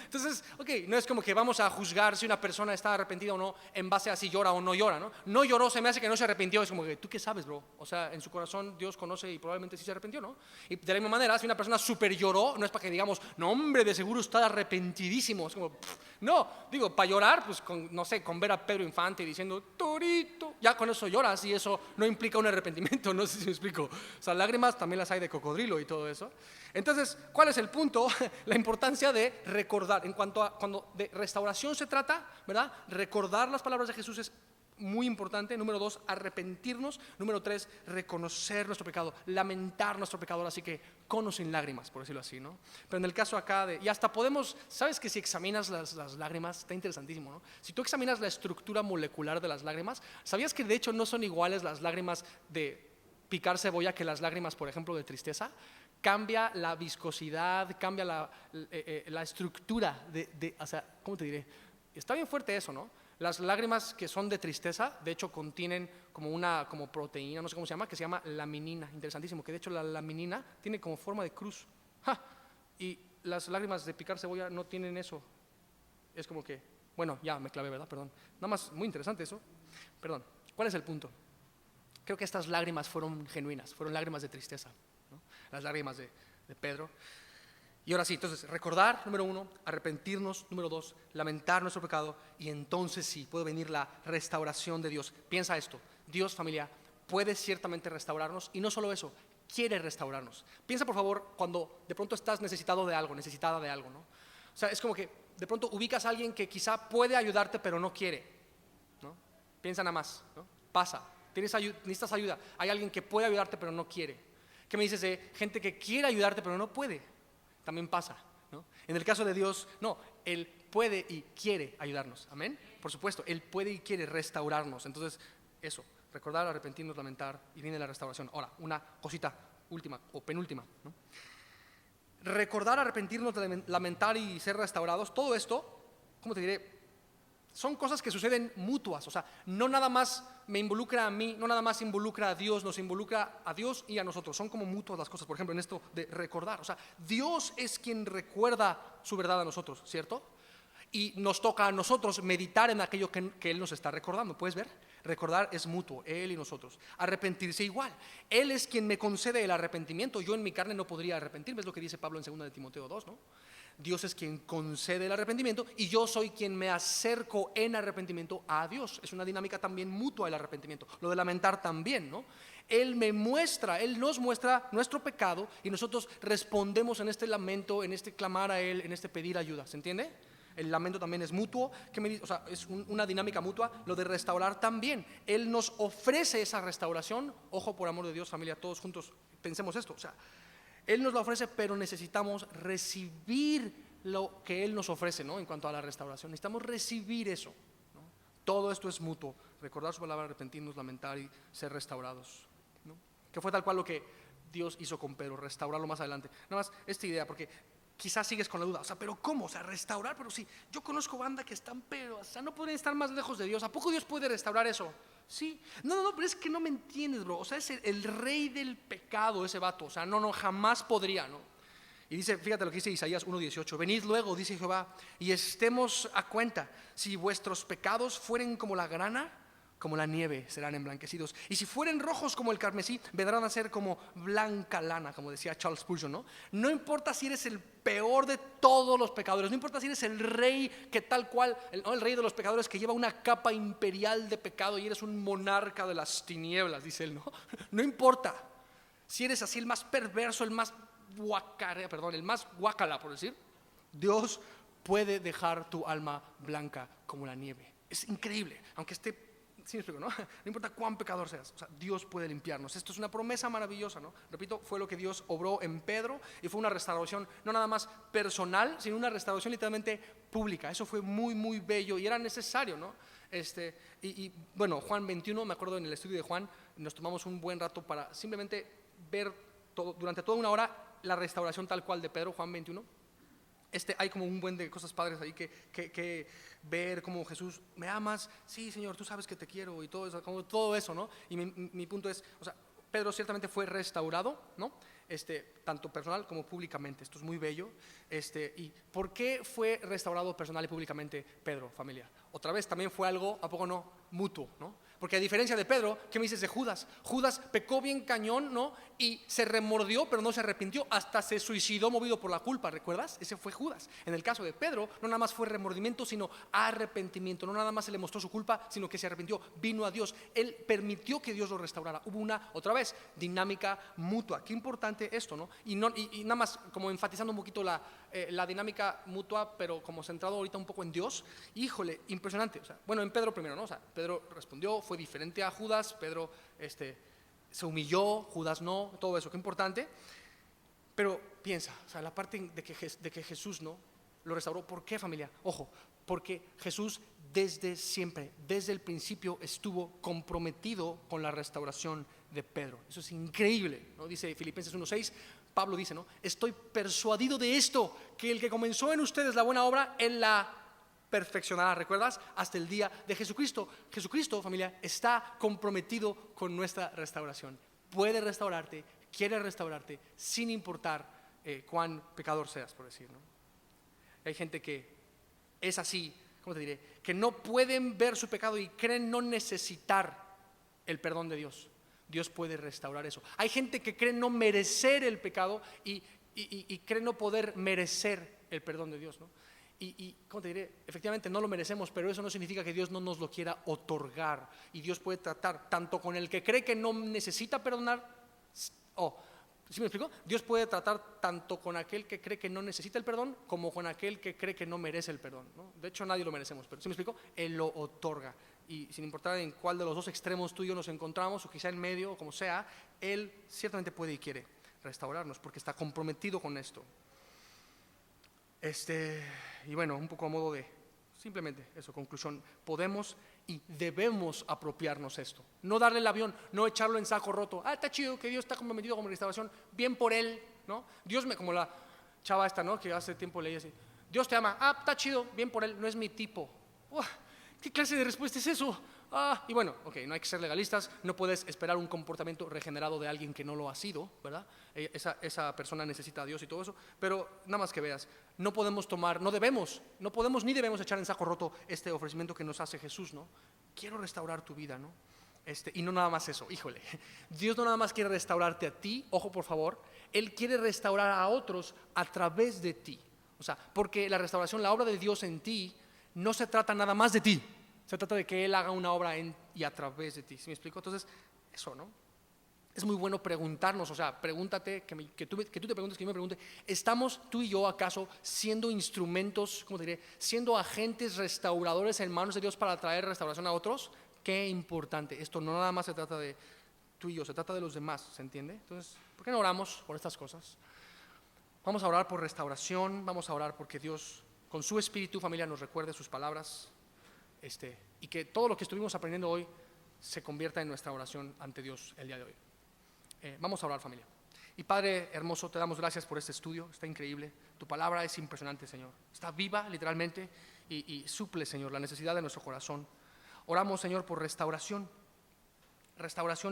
Entonces, ok, no es como que vamos a juzgar si una persona está arrepentida o no en base a si llora o no llora, ¿no? No lloró, se me hace que no se arrepintió. Es como que, ¿tú qué sabes, bro? O sea, en su corazón Dios conoce y probablemente sí se arrepintió, ¿no? Y de la misma manera, si una persona súper lloró, no es para que digamos, no, hombre, de seguro está arrepentidísimo. Es como, no, digo, para llorar, pues, no sé, con ver a Pedro Infante diciendo, Torito, ya con eso lloras y eso no implica un arrepentimiento, no sé si me explico. O sea, lágrimas también las hay de cocodrilo y todo eso. Entonces, ¿cuál es el punto? La importancia de recordar. En cuanto a cuando de restauración se trata, ¿verdad? Recordar las palabras de Jesús es muy importante. Número 2, arrepentirnos. Número 3, reconocer nuestro pecado, lamentar nuestro pecado. Así que con o sin lágrimas, por decirlo así, ¿no? Pero en el caso acá y hasta podemos, ¿sabes que si examinas las lágrimas, está interesantísimo, ¿no? Si tú examinas la estructura molecular de las lágrimas, ¿sabías que de hecho no son iguales las lágrimas de picar cebolla que las lágrimas, por ejemplo, de tristeza? Cambia la viscosidad, cambia la estructura o sea, ¿cómo te diré? Está bien fuerte eso, ¿no? Las lágrimas que son de tristeza, de hecho, contienen como proteína, no sé cómo se llama, que se llama laminina. Interesantísimo, que de hecho la laminina tiene como forma de cruz. ¡Ja! Y las lágrimas de picar cebolla no tienen eso. Es como que, bueno, ya me clavé, ¿verdad? Perdón. Nada más, muy interesante eso. Perdón. ¿Cuál es el punto? Creo que estas lágrimas fueron genuinas, fueron lágrimas de tristeza, ¿no? Las lágrimas de Pedro. Y ahora sí, entonces, recordar, número 1, arrepentirnos, número 2, lamentar nuestro pecado, y entonces sí, puede venir la restauración de Dios. Piensa esto, Dios, familia, puede ciertamente restaurarnos, y no solo eso, quiere restaurarnos. Piensa, por favor, cuando de pronto estás necesitado de algo, necesitada de algo, ¿no? O sea, es como que de pronto ubicas a alguien que quizá puede ayudarte, pero no quiere, ¿no? Piensa nada más, ¿no? Pasa, necesitas ayuda, hay alguien que puede ayudarte, pero no quiere. ¿Qué me dices de gente que quiere ayudarte, pero no puede? También pasa, ¿no? En el caso de Dios, no, Él puede y quiere ayudarnos, amén. Por supuesto, Él puede y quiere restaurarnos. Entonces, eso, recordar, arrepentirnos, lamentar, y viene la restauración. Ahora, una cosita última o penúltima, ¿no? Recordar, arrepentirnos, lamentar y ser restaurados, todo esto, ¿cómo te diré? Son cosas que suceden mutuas, o sea, no nada más me involucra a mí, no nada más involucra a Dios, nos involucra a Dios y a nosotros, son como mutuas las cosas. Por ejemplo, en esto de recordar, o sea, Dios es quien recuerda su verdad a nosotros, ¿cierto? Y nos toca a nosotros meditar en aquello que Él nos está recordando. ¿Puedes ver? Recordar es mutuo, Él y nosotros. Arrepentirse igual. Él es quien me concede el arrepentimiento. Yo en mi carne no podría arrepentirme. Es lo que dice Pablo en 2 de Timoteo 2, ¿no? Dios es quien concede el arrepentimiento y yo soy quien me acerco en arrepentimiento a Dios. Es una dinámica también mutua el arrepentimiento. Lo de lamentar también, ¿no? Él nos muestra nuestro pecado y nosotros respondemos en este lamento, en este clamar a Él, en este pedir ayuda. ¿Se entiende? El lamento también es mutuo, es una dinámica mutua. Lo de restaurar también. Él nos ofrece esa restauración. Ojo, por amor de Dios, familia, todos juntos pensemos esto. O sea, Él nos la ofrece, pero necesitamos recibir lo que Él nos ofrece, ¿no? En cuanto a la restauración, necesitamos recibir eso, ¿no? Todo esto es mutuo. Recordar su palabra, arrepentirnos, lamentar y ser restaurados, ¿no? Que fue tal cual lo que Dios hizo con Pedro, restaurarlo más adelante. Nada más esta idea, porque quizás sigues con la duda, o sea, pero ¿cómo? O sea, restaurar, pero sí, yo conozco banda que están, pero, o sea, no pueden estar más lejos de Dios. ¿A poco Dios puede restaurar eso? Sí, no, pero es que no me entiendes, bro. O sea, es el rey del pecado ese vato. O sea, no, jamás podría, ¿no? Y dice, fíjate lo que dice Isaías 1:18. Venid luego, dice Jehová, y estemos a cuenta. Si vuestros pecados fueren como la grana, como la nieve serán emblanquecidos. Y si fueren rojos como el carmesí, vendrán a ser como blanca lana, como decía Charles Spurgeon, ¿no? No importa si eres el peor de todos los pecadores, no importa si eres el rey que tal cual, el rey de los pecadores que lleva una capa imperial de pecado y eres un monarca de las tinieblas, dice él, ¿no? No importa si eres así el más perverso, el más guácala, por decir, Dios puede dejar tu alma blanca como la nieve. Es increíble, aunque esté... Sí me explico, ¿no? No importa cuán pecador seas, o sea, Dios puede limpiarnos. Esto es una promesa maravillosa, ¿no? Repito, fue lo que Dios obró en Pedro y fue una restauración no nada más personal, sino una restauración literalmente pública. Eso fue muy, muy bello y era necesario, ¿no? Bueno, Juan 21, me acuerdo en el estudio de Juan, nos tomamos un buen rato para simplemente ver durante toda una hora la restauración tal cual de Pedro, Juan 21. Hay como un buen de cosas padres ahí que ver como Jesús, ¿me amas? Sí, Señor, tú sabes que te quiero y todo eso, ¿no? Y mi punto es, o sea, Pedro ciertamente fue restaurado, ¿no? Tanto personal como públicamente. Esto es muy bello. ¿Y por qué fue restaurado personal y públicamente Pedro, familia? Otra vez también fue algo, ¿a poco no? Mutuo, ¿no? Porque a diferencia de Pedro, ¿qué me dices de Judas? Judas pecó bien cañón, ¿no? Y se remordió, pero no se arrepintió, hasta se suicidó movido por la culpa, ¿recuerdas? Ese fue Judas. En el caso de Pedro, no nada más fue remordimiento, sino arrepentimiento. No nada más se le mostró su culpa, sino que se arrepintió, vino a Dios. Él permitió que Dios lo restaurara. Hubo una, otra vez, dinámica mutua. Qué importante esto, ¿no? Y nada más como enfatizando un poquito la dinámica mutua, pero como centrado ahorita un poco en Dios. Híjole, impresionante. O sea, bueno, en Pedro primero, ¿no? O sea, Pedro respondió, fue diferente a Judas. Pedro se humilló, Judas no, todo eso, qué importante. Pero piensa, o sea, la parte de que Jesús no lo restauró. ¿Por qué, familia? Ojo, porque Jesús desde siempre, desde el principio estuvo comprometido con la restauración de Pedro. Eso es increíble, ¿no? Dice Filipenses 1:6, Pablo dice, ¿no? Estoy persuadido de esto, que el que comenzó en ustedes la buena obra, Él la perfeccionará, ¿recuerdas? Hasta el día de Jesucristo. Jesucristo, familia, está comprometido con nuestra restauración. Puede restaurarte, quiere restaurarte, sin importar cuán pecador seas, por decir, ¿no? Hay gente que es así, ¿cómo te diré? Que no pueden ver su pecado y creen no necesitar el perdón de Dios. Dios puede restaurar eso. Hay gente que cree no merecer el pecado y cree no poder merecer el perdón de Dios, ¿no? ¿Cómo te diré? Efectivamente no lo merecemos, pero eso no significa que Dios no nos lo quiera otorgar. Y Dios puede tratar tanto con el que cree que no necesita perdonar, ¿sí me explico? Dios puede tratar tanto con aquel que cree que no necesita el perdón como con aquel que cree que no merece el perdón, ¿no? De hecho nadie lo merecemos, pero ¿sí me explico? Él lo otorga. Y sin importar en cuál de los dos extremos tú y yo nos encontramos, o quizá en medio, o como sea, Él ciertamente puede y quiere restaurarnos porque está comprometido con esto. Y bueno, un poco a modo de simplemente eso, conclusión, podemos y debemos apropiarnos esto, no darle el avión, no echarlo en saco roto. Está chido que Dios está comprometido con mi restauración, bien por Él, ¿no? Dios como la chava esta, ¿no? Que hace tiempo leí así, Dios te ama, está chido, bien por Él, no es mi tipo. ¿Qué clase de respuesta es eso? Y bueno, ok, no hay que ser legalistas, no puedes esperar un comportamiento regenerado de alguien que no lo ha sido, ¿verdad? Esa persona necesita a Dios y todo eso, pero nada más que veas, no podemos tomar, no podemos ni debemos echar en saco roto este ofrecimiento que nos hace Jesús, ¿no? Quiero restaurar tu vida, ¿no? Y no nada más eso, híjole, Dios no nada más quiere restaurarte a ti, ojo por favor, Él quiere restaurar a otros a través de ti. O sea, porque la restauración, la obra de Dios en ti, no se trata nada más de ti, se trata de que Él haga una obra en y a través de ti. ¿Sí me explico? Entonces, eso, ¿no? Es muy bueno preguntarnos, o sea, pregúntate, que tú te preguntes, que yo me pregunte, ¿estamos tú y yo acaso siendo instrumentos, ¿cómo te diré? Siendo agentes restauradores en manos de Dios para traer restauración a otros? Qué importante. Esto no nada más se trata de tú y yo, se trata de los demás, ¿se entiende? Entonces, ¿por qué no oramos por estas cosas? Vamos a orar por restauración, vamos a orar porque Dios, con su espíritu, familia, nos recuerde sus palabras, y que todo lo que estuvimos aprendiendo hoy se convierta en nuestra oración ante Dios el día de hoy. Vamos a orar, familia. Y Padre hermoso, te damos gracias por este estudio, está increíble. Tu palabra es impresionante, Señor. Está viva, literalmente, y suple, Señor, la necesidad de nuestro corazón. Oramos, Señor, por restauración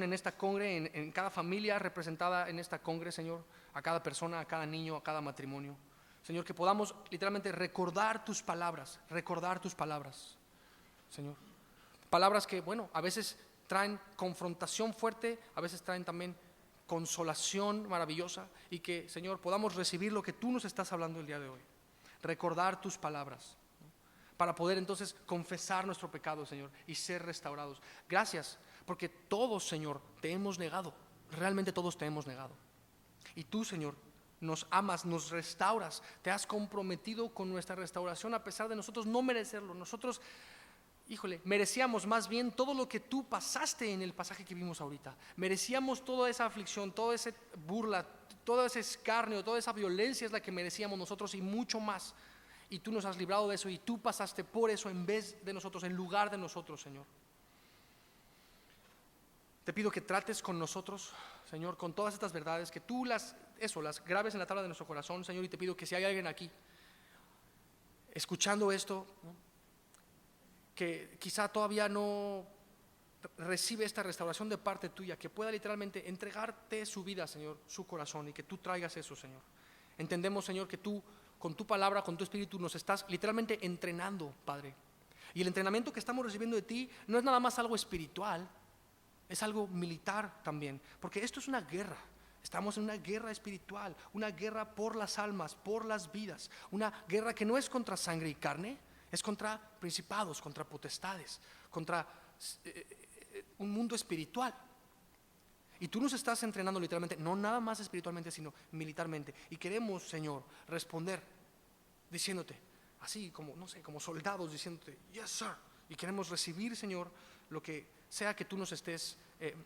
en esta congre, en cada familia representada en esta congre, Señor, a cada persona, a cada niño, a cada matrimonio. Señor, que podamos literalmente recordar tus palabras, Señor. Palabras que, bueno, a veces traen confrontación fuerte, a veces traen también consolación maravillosa, y que, Señor, podamos recibir lo que tú nos estás hablando el día de hoy. Recordar tus palabras, ¿no? Para poder entonces confesar nuestro pecado, Señor, y ser restaurados. Gracias, porque todos, Señor, te hemos negado, realmente todos te hemos negado. Y tú, Señor, nos amas, nos restauras, te has comprometido con nuestra restauración a pesar de nosotros no merecerlo. Nosotros, híjole, merecíamos más bien todo lo que tú pasaste en el pasaje que vimos ahorita. Merecíamos toda esa aflicción, toda esa burla, todo ese escarnio, toda esa violencia es la que merecíamos nosotros y mucho más. Y tú nos has librado de eso y tú pasaste por eso en vez de nosotros, en lugar de nosotros, Señor. Te pido que trates con nosotros, Señor, con todas estas verdades, que tú las grabes en la tabla de nuestro corazón, Señor, y te pido que si hay alguien aquí escuchando esto, ¿no?, que quizá todavía no recibe esta restauración de parte tuya, que pueda literalmente entregarte su vida, Señor, su corazón, y que tú traigas eso, Señor. Entendemos, Señor, que tú con tu palabra, con tu espíritu nos estás literalmente entrenando, Padre. Y el entrenamiento que estamos recibiendo de ti no es nada más algo espiritual, es algo militar también, porque esto es una guerra. Estamos en una guerra espiritual, una guerra por las almas, por las vidas, una guerra que no es contra sangre y carne, es contra principados, contra potestades, contra un mundo espiritual. Y tú nos estás entrenando literalmente, no nada más espiritualmente, sino militarmente. Y queremos, Señor, responder diciéndote, así como, no sé, como soldados diciéndote, yes sir. Y queremos recibir, Señor, lo que sea que tú nos estés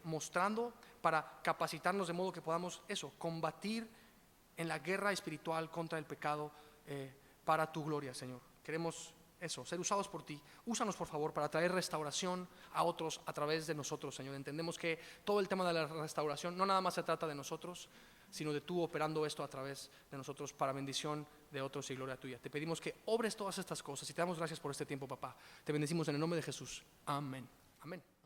mostrando para capacitarnos de modo que podamos combatir en la guerra espiritual contra el pecado para tu gloria, Señor. Queremos ser usados por ti. Úsanos, por favor, para traer restauración a otros a través de nosotros, Señor. Entendemos que todo el tema de la restauración no nada más se trata de nosotros, sino de tú operando esto a través de nosotros para bendición de otros y gloria tuya. Te pedimos que obres todas estas cosas y te damos gracias por este tiempo, papá. Te bendecimos en el nombre de Jesús. Amén. Amén.